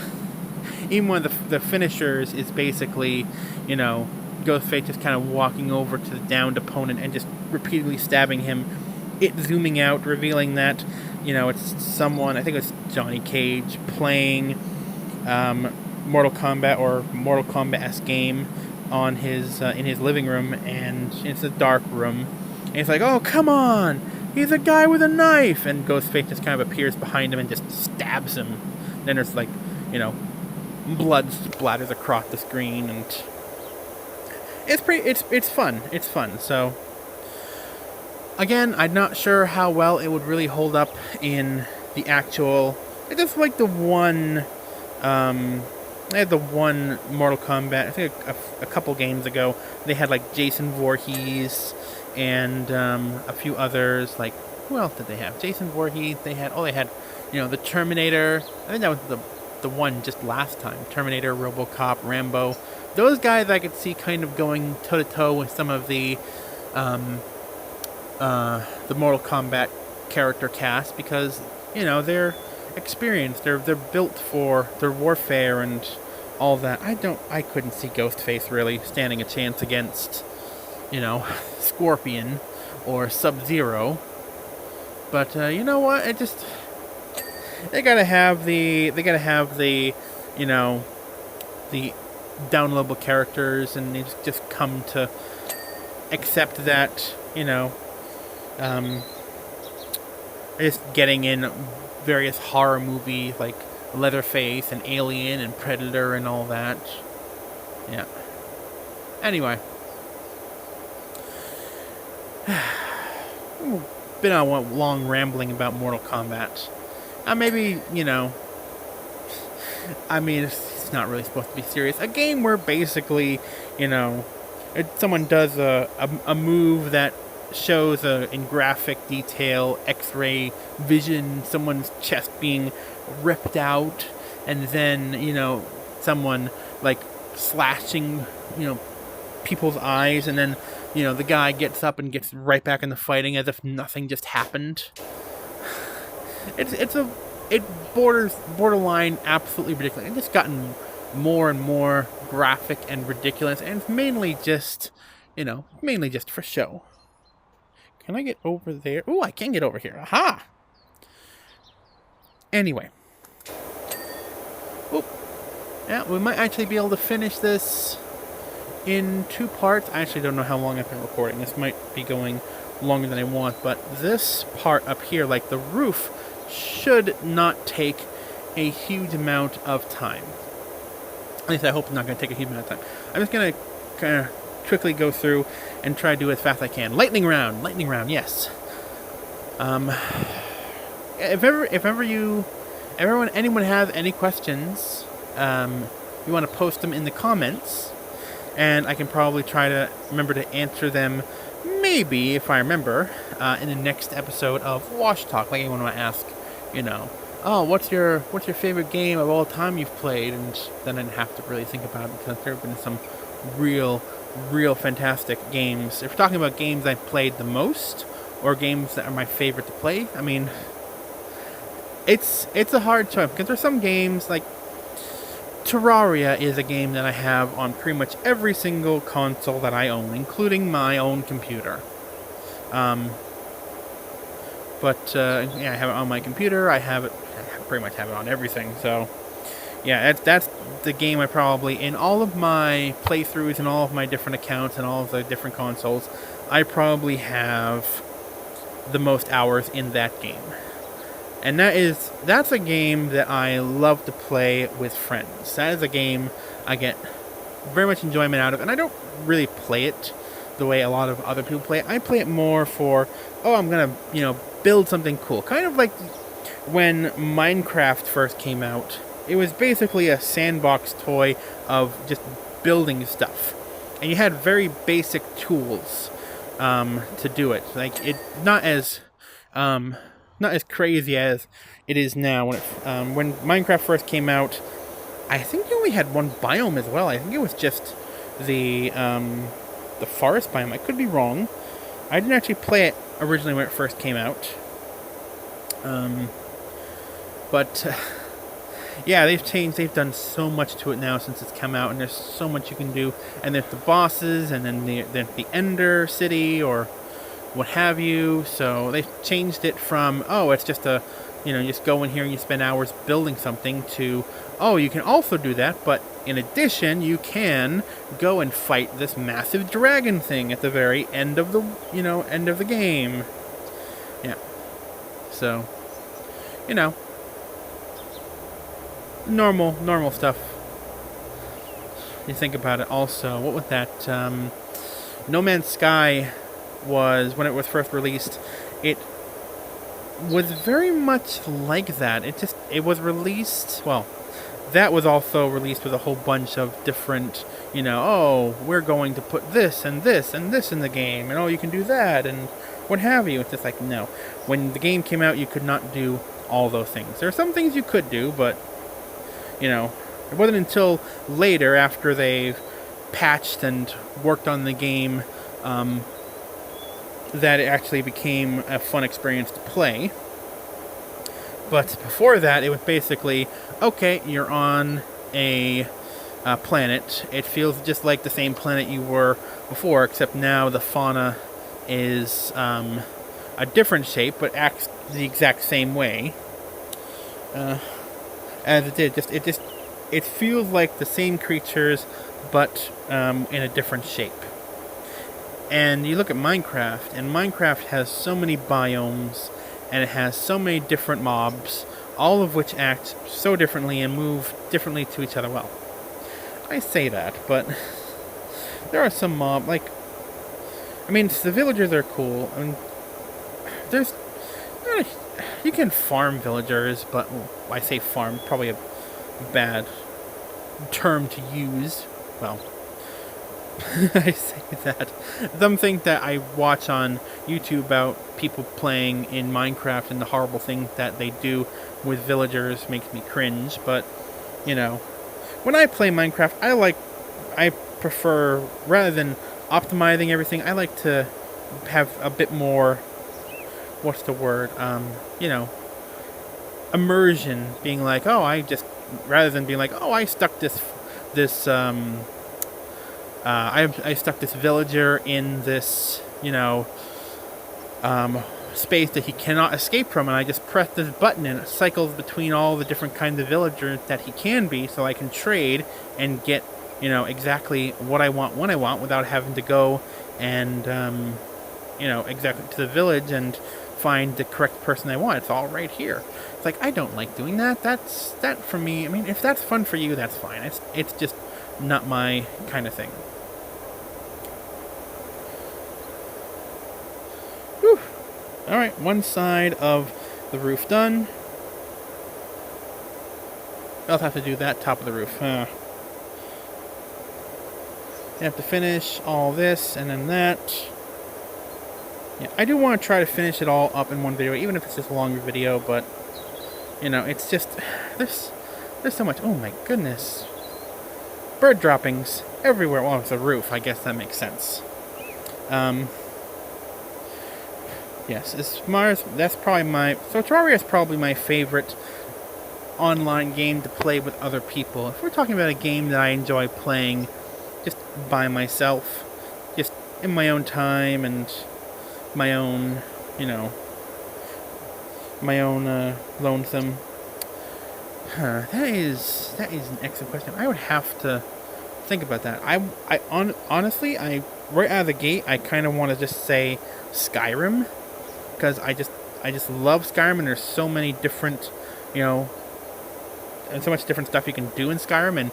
one of the finishers is basically, Ghostface just kind of walking over to the downed opponent and just repeatedly stabbing him, it zooming out, revealing that, it's someone, I think it's Johnny Cage, playing Mortal Kombat or Mortal Kombat-esque game on his in his living room, and it's a dark room. And he's like, oh, come on! He's a guy with a knife! And Ghostface just kind of appears behind him and just stabs him. Then there's, like, blood splatters across the screen, and it's fun. It's fun. So, again, I'm not sure how well it would really hold up in the actual... It's just like the one... they had the one Mortal Kombat, I think a couple games ago, they had, like, Jason Voorhees and a few others. Like, who else did they have? Jason Voorhees. They had the Terminator. I think that was the one just last time. Terminator, RoboCop, Rambo. Those guys I could see kind of going toe to toe with some of the Mortal Kombat character cast, because they're experienced. They're built for their warfare and all that. I couldn't see Ghostface really standing a chance against Scorpion or Sub-Zero. But you know what? They gotta have the the downloadable characters, and they just come to accept that just getting in various horror movies like Leatherface and Alien and Predator and all that. Yeah. Anyway. Been on one long rambling about Mortal Kombat. Maybe, I mean, it's not really supposed to be serious. A game where basically, someone does a move that shows in graphic detail, X-ray vision, someone's chest being ripped out, and then, someone, like, slashing, people's eyes, and then, the guy gets up and gets right back in the fighting as if nothing just happened. It borderline absolutely ridiculous. It's just gotten more and more graphic and ridiculous, and it's mainly just for show. Can I get over there? Oh, I can get over here. Aha! Anyway. Oop. Yeah, we might actually be able to finish this in 2 parts. I actually don't know how long I've been recording. This might be going longer than I want, but this part up here, like the roof, should not take a huge amount of time. At least I hope it's not going to take a huge amount of time. I'm just going to kind of quickly go through and try to do it as fast as I can. Lightning round, yes. If anyone has any questions, you want to post them in the comments, and I can probably try to remember to answer them, maybe, if I remember, in the next episode of Wash Talk. Like, anyone want to ask, what's your favorite game of all time you've played? And then I'd have to really think about it, because there have been some real fantastic games. If we're talking about games I've played the most, or games that are my favorite to play, I mean, it's a hard choice, because there's some games, like Terraria is a game that I have on pretty much every single console that I own, including my own computer. I have it on my computer. I pretty much have it on everything. So, yeah, that's the game I probably, in all of my playthroughs and all of my different accounts and all of the different consoles, I probably have the most hours in that game. And that's a game that I love to play with friends. That is a game I get very much enjoyment out of, and I don't really play it the way a lot of other people play it. I play it more for, I'm gonna, build something cool. Kind of like when Minecraft first came out. It was basically a sandbox toy of just building stuff. And you had very basic tools to do it. Like, it not as crazy as it is now. When Minecraft first came out, I think you only had one biome as well. I think it was just the forest biome. I could be wrong. I didn't actually play it originally when it first came out. Yeah, they've changed. They've done so much to it now since it's come out, and there's so much you can do. And there's the bosses, and then the Ender City, or what have you. So they've changed it from, it's just just go in here and you spend hours building something, to, you can also do that, but in addition, you can go and fight this massive dragon thing at the very end of the game. Yeah. So, normal stuff. You think about it. Also, what was that? No Man's Sky was, when it was first released, it was very much like that. It was released, that was also released with a whole bunch of different, oh, we're going to put this and this and this in the game, and oh, you can do that, and what have you. It's just like, no. When the game came out, you could not do all those things. There are some things you could do, but, it wasn't until later, after they've patched and worked on the game, that it actually became a fun experience to play. But before that, it was basically, okay, you're on a planet. It feels just like the same planet you were before, except now the fauna is a different shape, but acts the exact same way as it did. It feels like the same creatures, but in a different shape. And you look at Minecraft, and Minecraft has so many biomes, and it has so many different mobs, all of which act so differently and move differently to each other. Well, I say that, but there are some the villagers are cool. I mean, you can farm villagers, but I say farm, probably a bad term to use. Well, I say that. Something that I watch on YouTube about people playing in Minecraft and the horrible things that they do with villagers makes me cringe. But, when I play Minecraft, I prefer, rather than optimizing everything, I like to have a bit more, what's the word, immersion, being like, rather than being like, oh, I stuck this I stuck this villager in this, space that he cannot escape from, and I just press this button and it cycles between all the different kinds of villagers that he can be, so I can trade and get, exactly what I want when I want, without having to go and, exactly to the village and find the correct person I want. It's all right here. It's like, I don't like doing that. That for me, I mean, if that's fun for you, that's fine. It's just not my kind of thing. Whew. Alright, one side of the roof done. I'll have to do that top of the roof. You have to finish all this and then that. Yeah, I do want to try to finish it all up in one video, even if it's just a longer video, but, it's just, there's so much. Oh my goodness. Bird droppings everywhere. Well, it's a roof. I guess that makes sense. Yes, that's probably so Terraria is probably my favorite online game to play with other people. If we're talking about a game that I enjoy playing just by myself, just in my own time and my own, lonesome. That is an excellent question. I would have to think about that. Honestly, right out of the gate, I kind of want to just say Skyrim, because I just love Skyrim, and there's so many different, and so much different stuff you can do in Skyrim, and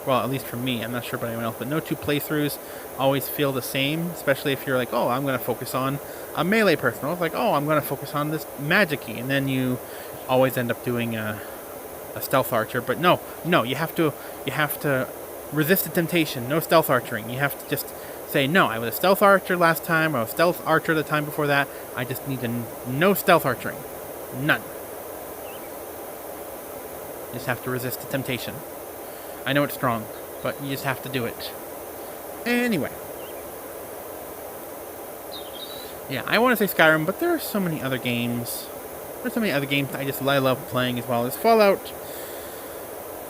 well, at least for me, I'm not sure about anyone else, but no two playthroughs always feel the same, especially if you're like, oh, I'm going to focus on a melee person. I was like, oh, I'm going to focus on this magic-y, and then you always end up doing a stealth archer. But no, you have to resist the temptation. No stealth archering. You have to just say, no, I was a stealth archer last time, or a stealth archer the time before that. I just need no stealth archering. None. You just have to resist the temptation. I know it's strong, but you just have to do it. Anyway. Yeah, I want to say Skyrim, but there are so many other games. There's so many other games I love playing as well. There's Fallout.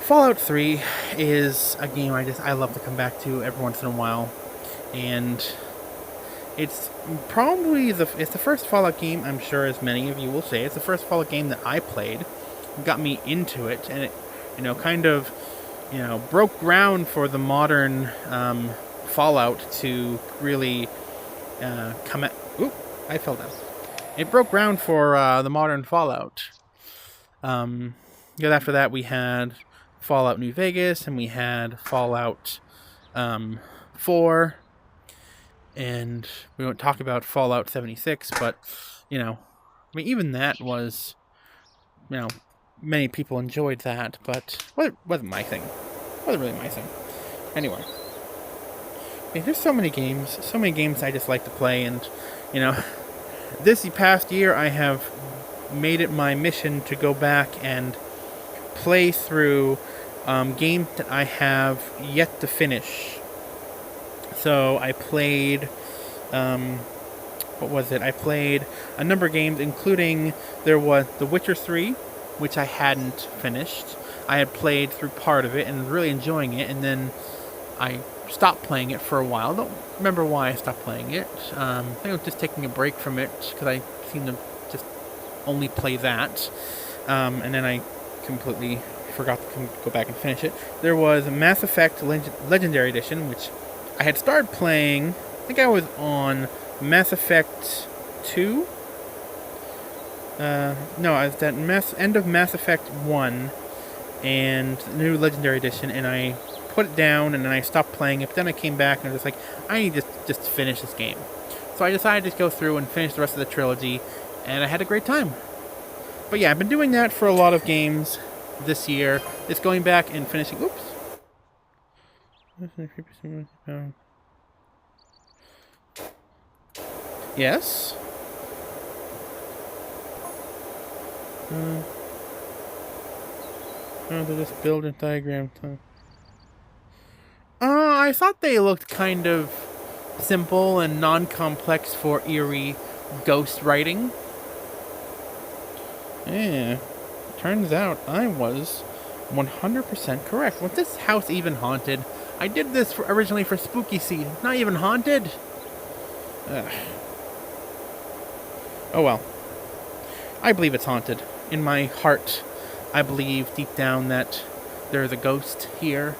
Fallout 3 is a game I love to come back to every once in a while. And it's probably the first Fallout game, I'm sure as many of you will say. It's the first Fallout game that I played. It got me into it, and it, kind of, broke ground for the modern Fallout to really come at... Oop, I fell down. It broke ground for the modern Fallout. Because after that we had Fallout New Vegas, and we had Fallout 4, and we won't talk about Fallout 76, but, even that was, many people enjoyed that, but wasn't my thing. Wasn't really my thing. Anyway, there's so many games I just like to play, and you know, this past year I have made it my mission to go back and play through games that I have yet to finish. So I played, what was it? I played a number of games, including there was The Witcher 3, which I hadn't finished. I had played through part of it and really enjoying it, and then I stopped playing it for a while. Don't remember why I stopped playing it. I think I was just taking a break from it because I seemed to just only play that. And then I completely forgot to go back and finish it. There was Mass Effect Legendary Edition, which I had started playing. I think I was on Mass Effect 2. No, I was at end of Mass Effect 1 and the new Legendary Edition, and I put it down and then I stopped playing it. But then I came back and I was like, I need to just finish this game. So I decided to go through and finish the rest of the trilogy, and I had a great time. But yeah, I've been doing that for a lot of games this year. It's going back and finishing. Oops. Yes. Oh, they're just building diagrams. I thought they looked kind of simple and non-complex for eerie ghost writing. Yeah. Turns out I was 100% correct. Was this house even haunted? I did this originally for spooky season. It's not even haunted. Ugh. Oh well. I believe it's haunted. In my heart, I believe deep down that there's a ghost here.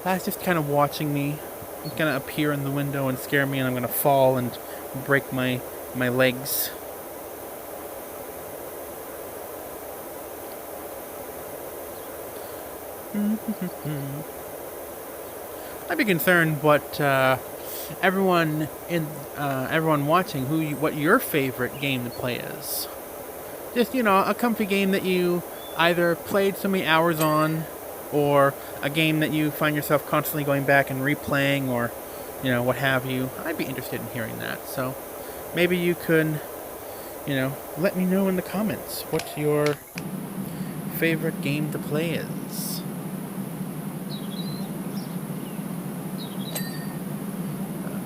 That's just kind of watching me. It's going to appear in the window and scare me, and I'm going to fall and break my legs. I'd be concerned what everyone watching what your favorite game to play is. Just, a comfy game that you either played so many hours on, or a game that you find yourself constantly going back and replaying, or what have you. I'd be interested in hearing that. So maybe you could let me know in the comments what your favorite game to play is.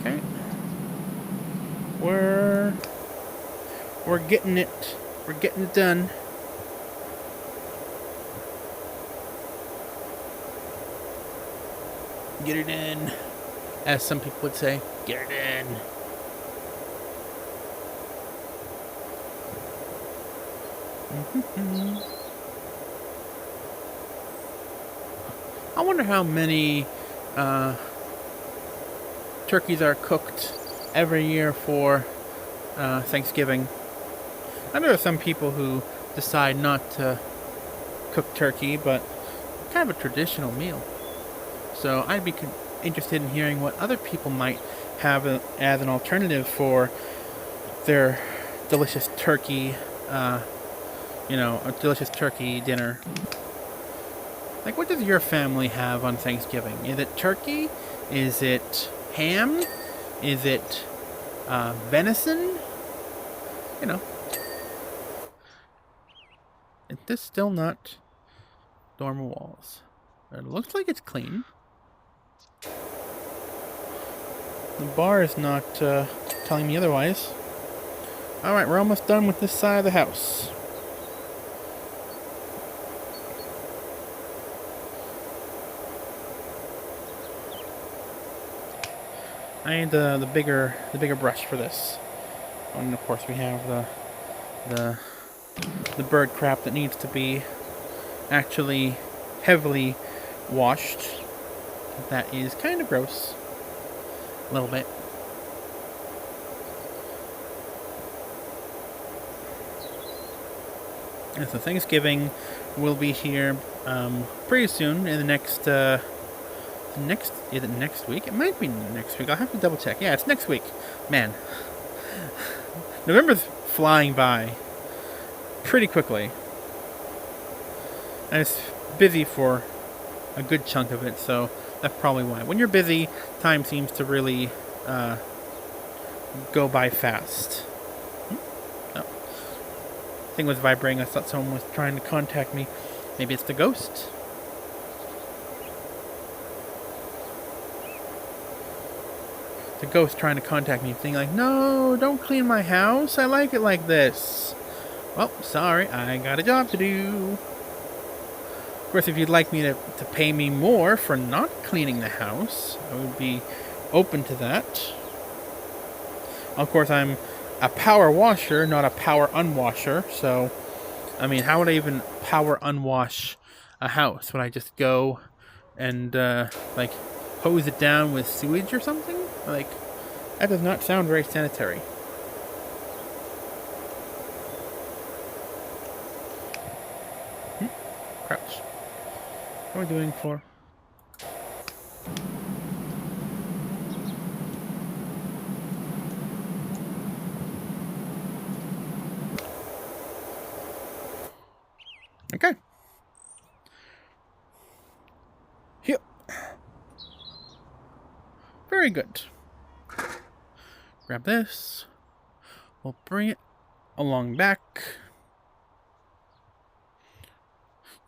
Okay. We're getting it. We're getting it done. Get it in, as some people would say. Get it in. I wonder how many turkeys are cooked every year for Thanksgiving. I know there are some people who decide not to cook turkey, but it's kind of a traditional meal. So I'd be interested in hearing what other people might have as an alternative for their delicious turkey, a delicious turkey dinner. Like, what does your family have on Thanksgiving? Is it turkey? Is it ham? Is it venison? Is this still not dormer walls? It looks like it's clean. The bar is not telling me otherwise. Alright, we're almost done with this side of the house. I need the bigger brush for this. And of course we have the bird crap that needs to be actually heavily washed. That is kind of gross. A little bit. And so Thanksgiving will be here pretty soon in the next is it next week? It might be next week. I'll have to double check. Yeah, it's next week. Man. November's flying by. pretty quickly. I was busy for a good chunk of it, so that's probably why. When you're busy, time seems to really go by fast. Oh. Thing was vibrating. I thought someone was trying to contact me. Maybe it's the ghost. The ghost trying to contact me, saying like, "No, don't clean my house. I like it like this." Well, sorry, I got a job to do. Of course, if you'd like me to pay me more for not cleaning the house, I would be open to that. Of course, I'm a power washer, not a power unwasher. So, I mean, how would I even power unwash a house? Would I just go and, like, hose it down with sewage or something? Like, that does not sound very sanitary. Crouch. What are we doing for? Okay. Here. Very good. Grab this. We'll bring it along back.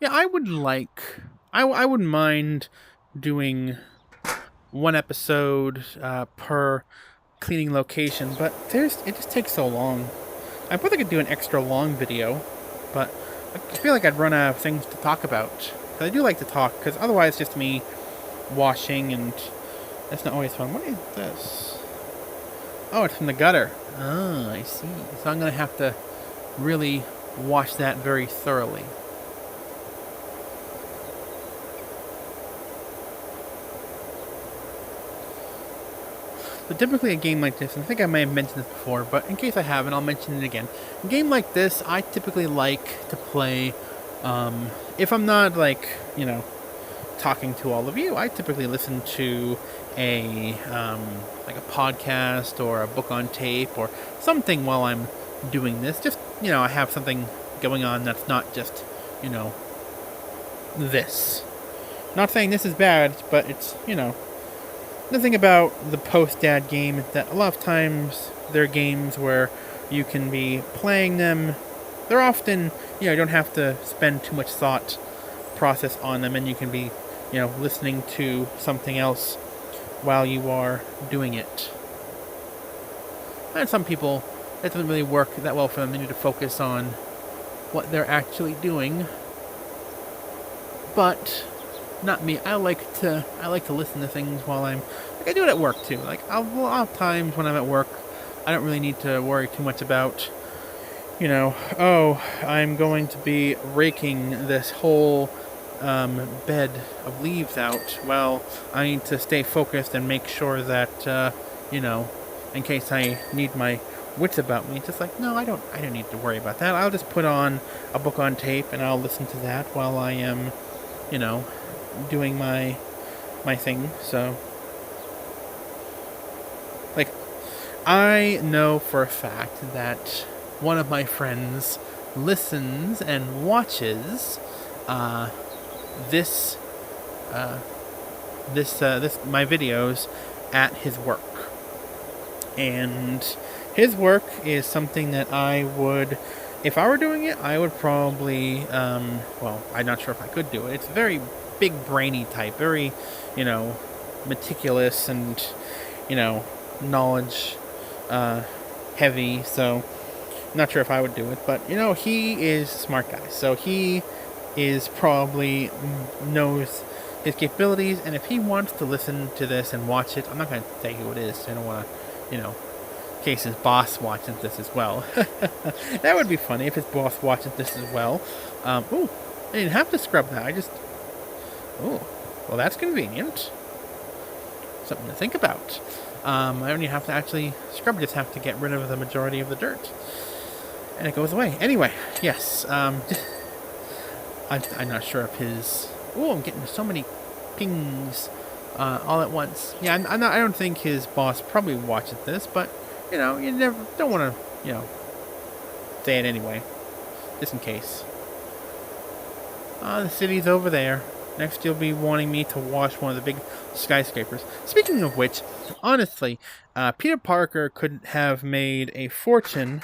Yeah, I would like... I wouldn't mind doing one episode per cleaning location, but it just takes so long. I probably could do an extra long video, but I feel like I'd run out of things to talk about. Because I do like to talk, because otherwise it's just me washing, and that's not always fun. What is this? Oh, it's from the gutter. Ah, I see. So I'm going to have to really wash that very thoroughly. So typically a game like this, and I think I may have mentioned this before, but in case I haven't, I'll mention it again. A game like this, I typically like to play, if I'm not, like, you know, talking to all of you, I typically listen to like a podcast or a book on tape or something while I'm doing this. Just, you know, I have something going on that's not just, you know, this. Not saying this is bad, but it's, you know, the thing about the post-dad game is that a lot of times they're games where you can be playing them. They're often, you know, you don't have to spend too much thought process on them, and you can be, you know, listening to something else while you are doing it. And some people, it doesn't really work that well for them. They need to focus on what they're actually doing. But not me. I like to listen to things while I'm, like, I do it at work too. Like, a lot of times when I'm at work, I don't really need to worry too much about, you know, oh, I'm going to be raking this whole bed of leaves out. Well, I need to stay focused and make sure that, you know, in case I need my wits about me. It's just like, no, I don't need to worry about that. I'll just put on a book on tape and I'll listen to that while I am, you know, doing my thing. So, like, I know for a fact that one of my friends listens and watches this my videos at his work, and his work is something that I would, if I were doing it, I would probably well, I'm not sure if I could do it. It's very big brainy type, very, you know, meticulous and, you know, knowledge heavy, so not sure if I would do it. But, you know, he is a smart guy, so he is probably knows his capabilities, and if he wants to listen to this and watch it, I'm not going to say who it is, I don't want to, you know, in case his boss watches this as well. That would be funny if his boss watches this as well. Ooh, I didn't have to scrub that, I just, oh, well, that's convenient. Something to think about. I don't even have to actually scrub, just have to get rid of the majority of the dirt, and it goes away. Anyway, yes, I'm not sure if his... Oh, I'm getting so many pings all at once. Yeah, I don't think his boss probably watches this, but, you know, you never don't want to, you know, say it anyway. just in case. The city's over there. Next, you'll be wanting me to wash one of the big skyscrapers. Speaking of which, honestly, Peter Parker could have made a fortune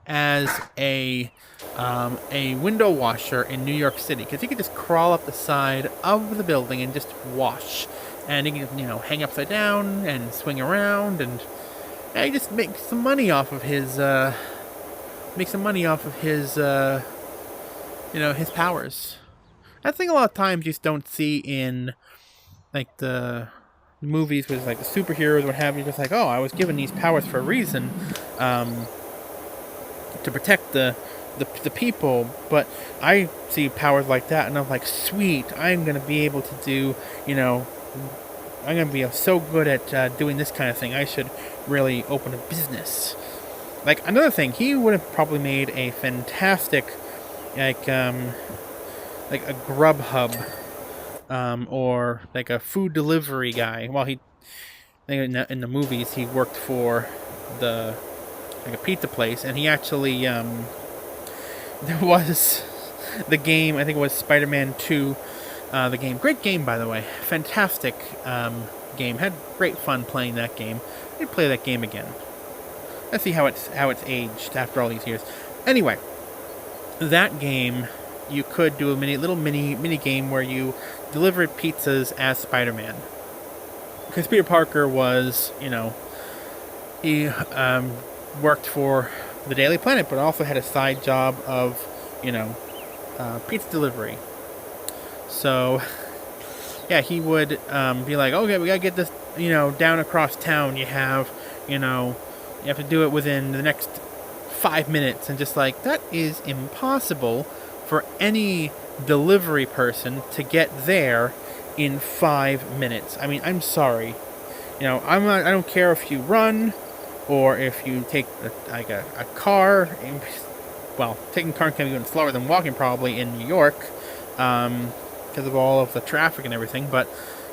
as a window washer in New York City, because he could just crawl up the side of the building and just wash, and he can hang upside down and swing around, and he just make some money off of his his powers. I think a lot of times you just don't see in like the movies with like the superheroes or what have you. Just like, oh, I was given these powers for a reason, to protect the people. But I see powers like that, and I'm like, sweet, I'm gonna be able to do, I'm gonna be so good at doing this kind of thing. I should really open a business. Like another thing, he would have probably made a fantastic, like a Grubhub, or like a food delivery guy. Well, I think in the movies he worked for like a pizza place, and he actually there was the game. I think it was Spider-Man 2. The game, great game by the way, fantastic game. Had great fun playing that game. I'd play that game again. Let's see how it's aged after all these years. Anyway, that game, you could do a little mini game where you delivered pizzas as Spider-Man. Because Peter Parker was, he worked for the Daily Planet, but also had a side job of, pizza delivery. So, yeah, he would be like, okay, we gotta get this, down across town. You have to do it within the next 5 minutes, and just like, that is impossible for any delivery person to get there in 5 minutes. I mean, I'm sorry. I don't care if you run or if you take a car. Well, taking a car can be even slower than walking probably in New York, because of all of the traffic and everything. But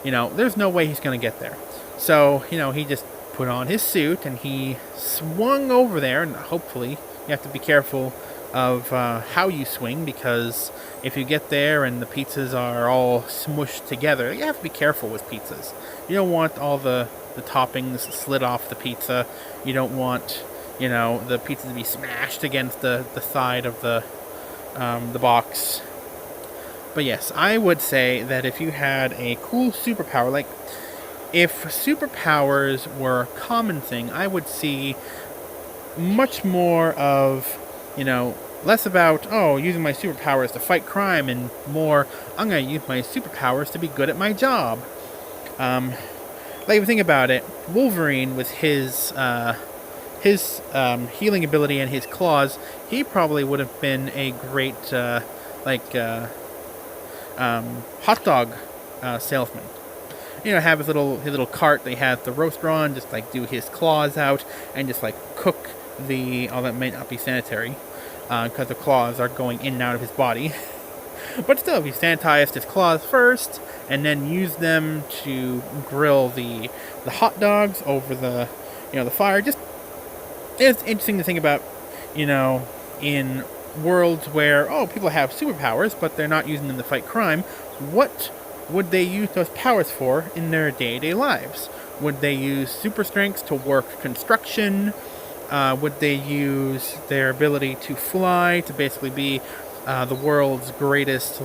there's no way he's going to get there. So he just put on his suit and he swung over there. And hopefully, you have to be careful of how you swing, because if you get there and the pizzas are all smushed together, you have to be careful with pizzas. You don't want all the toppings slid off the pizza. You don't want the pizza to be smashed against the side of the box. But yes, I would say that if you had a cool superpower, like if superpowers were a common thing, I would see much more of, less about, using my superpowers to fight crime, and more, I'm going to use my superpowers to be good at my job. Like, if you think about it, Wolverine, with his healing ability and his claws, he probably would have been a great, hot dog salesman. Have his little cart they have the roast on, just like do his claws out and just like cook that may not be sanitary, because the claws are going in and out of his body. But still, if he sanitized his claws first and then used them to grill the hot dogs over the fire, just it's interesting to think about, in worlds where people have superpowers but they're not using them to fight crime. What would they use those powers for in their day-to-day lives? Would they use super strength to work construction? Would they use their ability to fly to basically be the world's greatest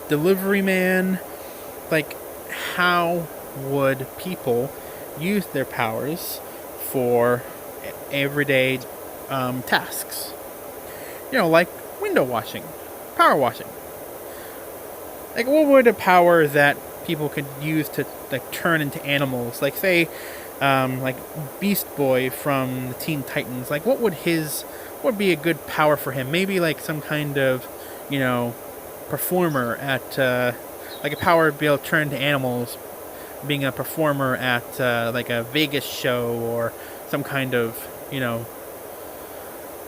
delivery man? Like, how would people use their powers for everyday tasks? Like window washing, power washing. Like, what would a power that people could use to turn into animals? Like, say, like Beast Boy from the Teen Titans. Like, what would be a good power for him? Maybe like some kind of, performer at like a power to be able to turn into animals, being a performer at like a Vegas show or some kind of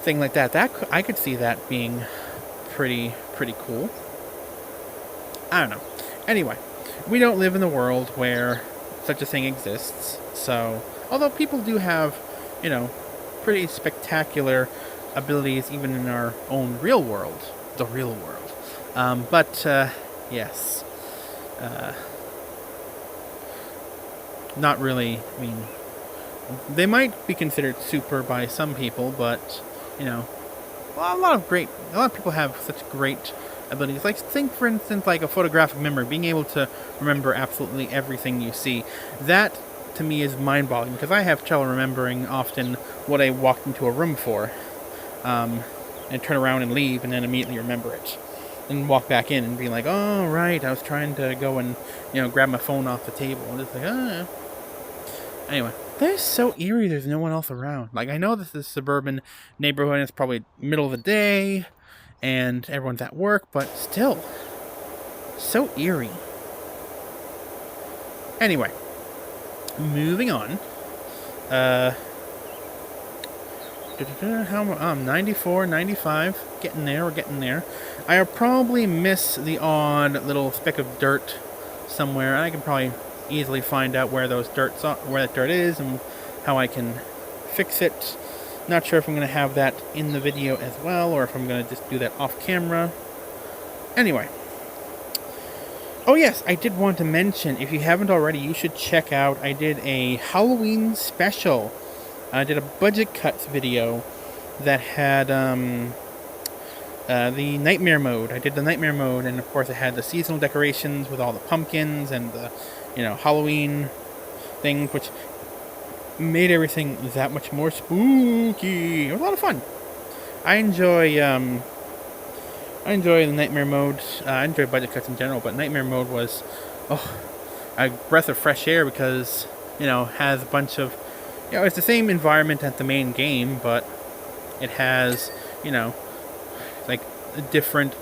thing like that. I could see that being pretty cool. I don't know. Anyway, we don't live in a world where such a thing exists. So, although people do have, pretty spectacular abilities even in our own real world. The real world. Yes. Not really, I mean, they might be considered super by some people, but, you know, a lot of people have such great abilities. Like, think, for instance, like a photographic memory, being able to remember absolutely everything you see. That, to me, is mind-boggling, because I have trouble remembering often what I walked into a room for, and turn around and leave, and then immediately remember it. And walk back in and be like, oh, right, I was trying to go and, grab my phone off the table. And it's like, ah. Anyway, that is so eerie there's no one else around. Like, I know this is a suburban neighborhood and it's probably middle of the day and everyone's at work, but still, so eerie. Anyway, moving on. How 94, 95, we're getting there. I'll probably miss the odd little speck of dirt somewhere. I can probably easily find out where that dirt is and how I can fix it. Not sure if I'm going to have that in the video as well, or if I'm going to just do that off camera. Anyway. Oh yes, I did want to mention, if you haven't already, you should check out, I did a Halloween special. I did a budget cuts video that had the nightmare mode. I did the nightmare mode, and of course it had the seasonal decorations with all the pumpkins and the, Halloween things, which made everything that much more spooky. It was a lot of fun. I enjoy the nightmare mode. I enjoy budget cuts in general, but nightmare mode was, a breath of fresh air because, has a bunch of, it's the same environment as the main game, but it has, like different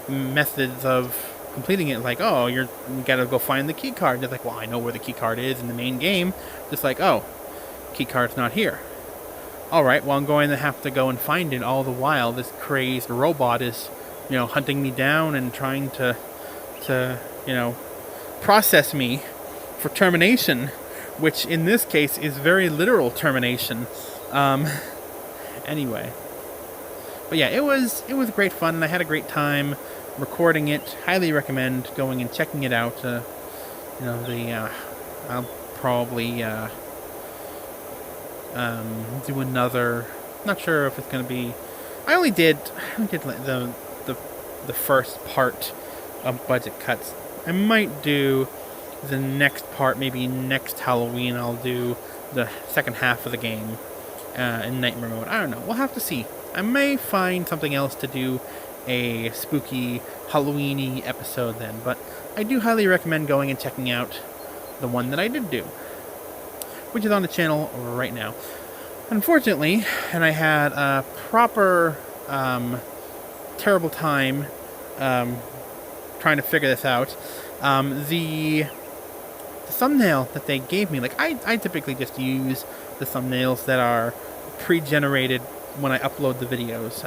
methods of completing it. Like, you gotta go find the key card. It's like, well, I know where the key card is in the main game. Just like, key card's not here. Alright, well, I'm going to have to go and find it all the while this crazed robot is, hunting me down and trying to process me for termination, which in this case is very literal termination. Anyway. But yeah, it was great fun, and I had a great time recording it. Highly recommend going and checking it out. I'll probably do another. Not sure if it's gonna be. I only did the first part of budget cuts. I might do the next part, maybe next Halloween. I'll do the second half of the game in nightmare mode. I don't know. We'll have to see. I may find something else to do a spooky Halloween-y episode then, but I do highly recommend going and checking out the one that I did do, which is on the channel right now. Unfortunately, and I had a proper terrible time trying to figure this out, the thumbnail that they gave me, like I typically just use the thumbnails that are pre-generated when I upload the videos.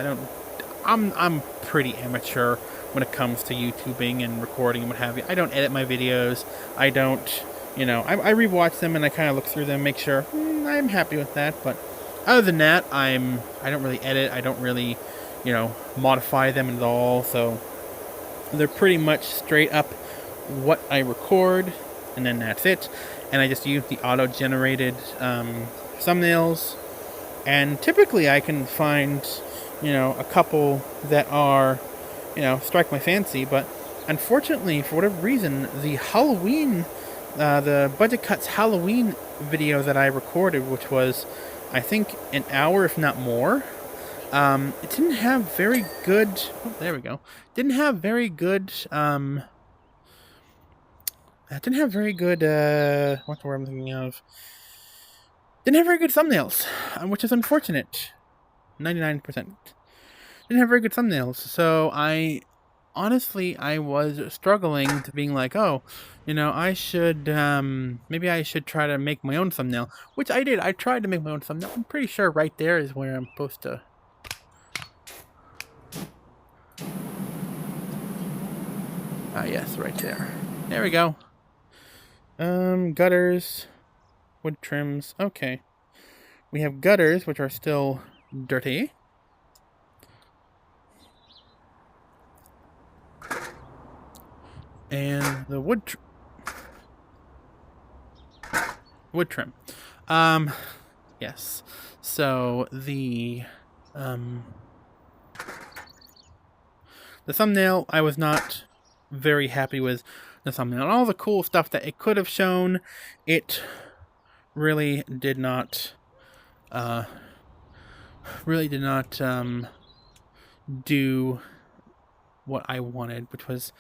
I'm pretty amateur when it comes to YouTubing and recording and what have you. I don't edit my videos. I don't, I rewatch them and I kind of look through them, make sure I'm happy with that. But other than that, I don't really edit. I don't really, modify them at all. So they're pretty much straight up what I record, and then that's it. And I just use the auto-generated thumbnails. And typically I can find, a couple that are, strike my fancy. But unfortunately, for whatever reason, the Halloween, the Budget Cuts Halloween video that I recorded, which was, I think, an hour, if not more, it didn't have very good, there we go, didn't have very good, what's the word I'm thinking of? Didn't have very good thumbnails, which is unfortunate. 99%. Didn't have very good thumbnails, so I was struggling to being like, I should, maybe I should try to make my own thumbnail, which I did. I tried to make my own thumbnail. I'm pretty sure right there is where I'm supposed to. Yes, right there. There we go. Gutters, wood trims. Okay. We have gutters, which are still dirty. And the wood trim. Yes. So the thumbnail, I was not very happy with the thumbnail. And all the cool stuff that it could have shown, it really did not do what I wanted, which was,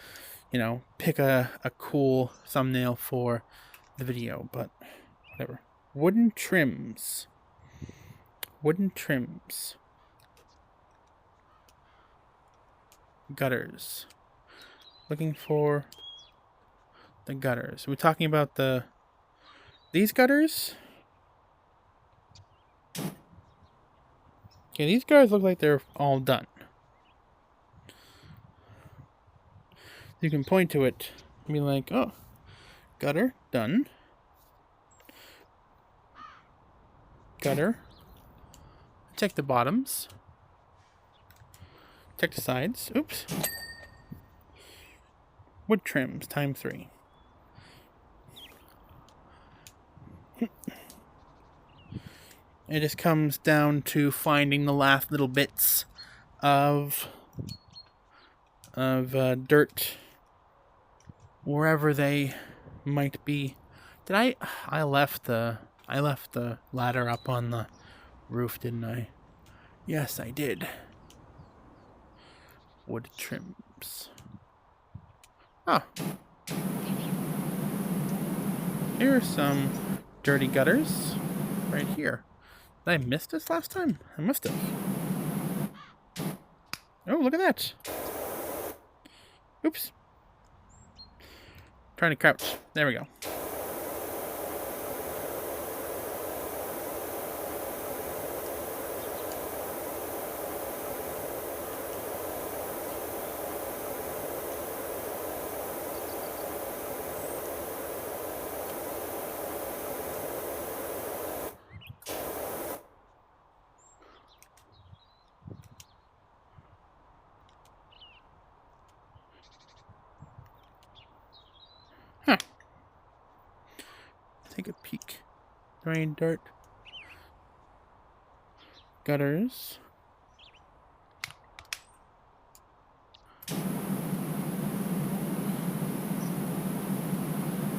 pick a cool thumbnail for the video, but whatever. Wooden trims. Gutters. Looking for the gutters. We're talking about these gutters? Okay, these gutters look like they're all done. You can point to it and be like, oh, gutter, done. Gutter. Check the bottoms. Check the sides. Oops. Wood trims, time 3. It just comes down to finding the last little bits of dirt wherever they might be. Did I left the ladder up on the roof, didn't I? Yes, I did. Wood trims. Oh. Here are some dirty gutters right here. Did I miss this last time? I must have. Oh, look at that. Oops. Trying to crouch. There we go. Huh. Take a peek. Drain dirt. Gutters.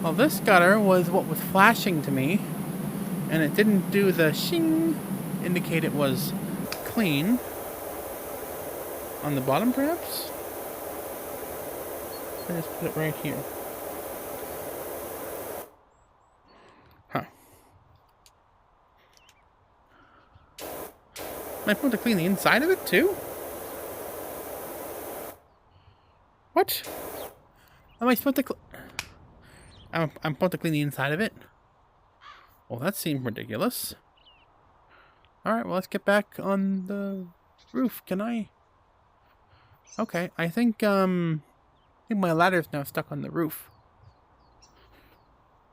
Well, this gutter was what was flashing to me, and it didn't do the shing, indicate it was clean. On the bottom, perhaps? I just put it right here. Huh. Am I supposed to clean the inside of it, too? What? Am I supposed to I'm supposed to clean the inside of it? Well, that seemed ridiculous. Alright, well, let's get back on the roof. Can I? Okay, I think my ladder's now stuck on the roof.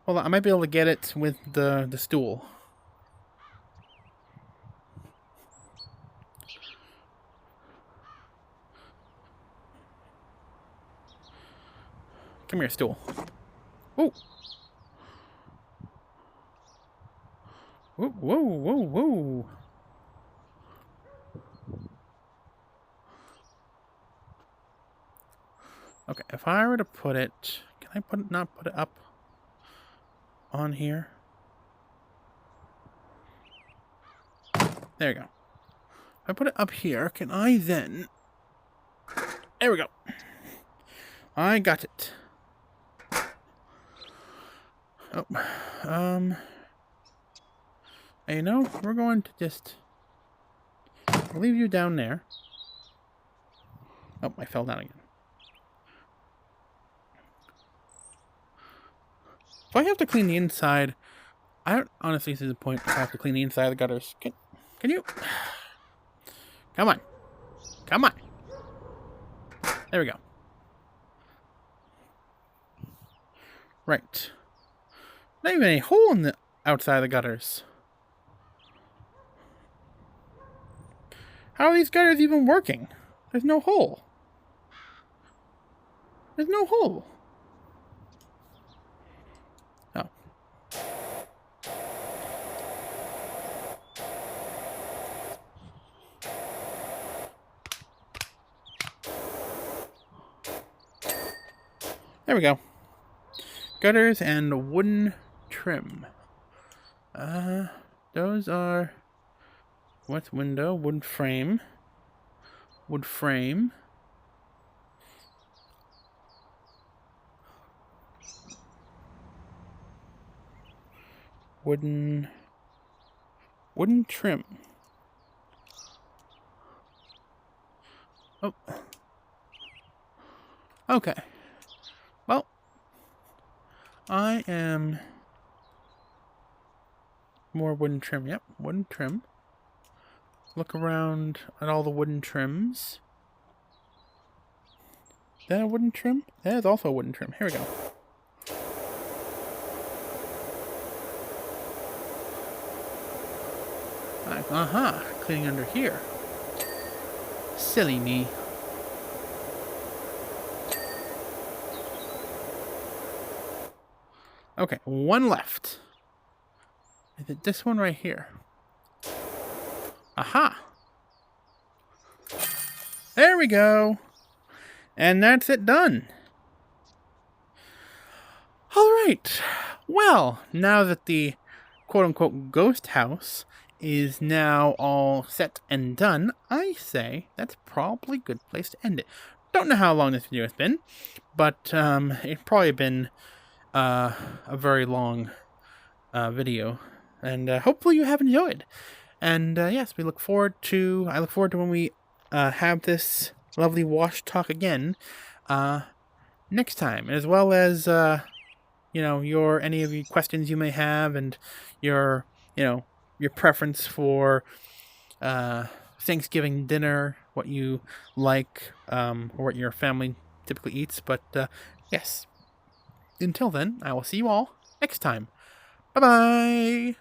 Hold on, I might be able to get it with the stool. Come here, stool. Whoa. Whoa, whoa, whoa, whoa. Okay, if I were to put it... Can I not put it up on here? There we go. If I put it up here, can I then... There we go. I got it. Oh, we're going to just leave you down there. Oh, I fell down again. If I have to clean the inside, I don't honestly see the point if I have to clean the inside of the gutters. Can you? Come on. Come on. There we go. Right. Not even a hole in the outside of the gutters. How are these gutters even working? There's no hole. There's no hole. There we go. Gutters and wooden trim. Those are... What's window? Wood frame. Wood frame. Wooden trim. Oh. Okay. Well, I am... More wooden trim. Yep, wooden trim. Look around at all the wooden trims. Is that a wooden trim? That is also a wooden trim. Here we go. Cleaning under here. Silly me. Okay, one left. Is it this one right here? Aha! There we go! And that's it done. Alright. Well, now that the quote-unquote ghost house is now all set and done, I say that's probably a good place to end it. Don't know how long this video has been, but it's probably been a very long video, and hopefully you have enjoyed. And yes, I look forward to when we have this lovely wash talk again next time, as well as any of the questions you may have, and your preference for Thanksgiving dinner, what you like, or what your family typically eats. But yes, until then, I will see you all next time. Bye-bye!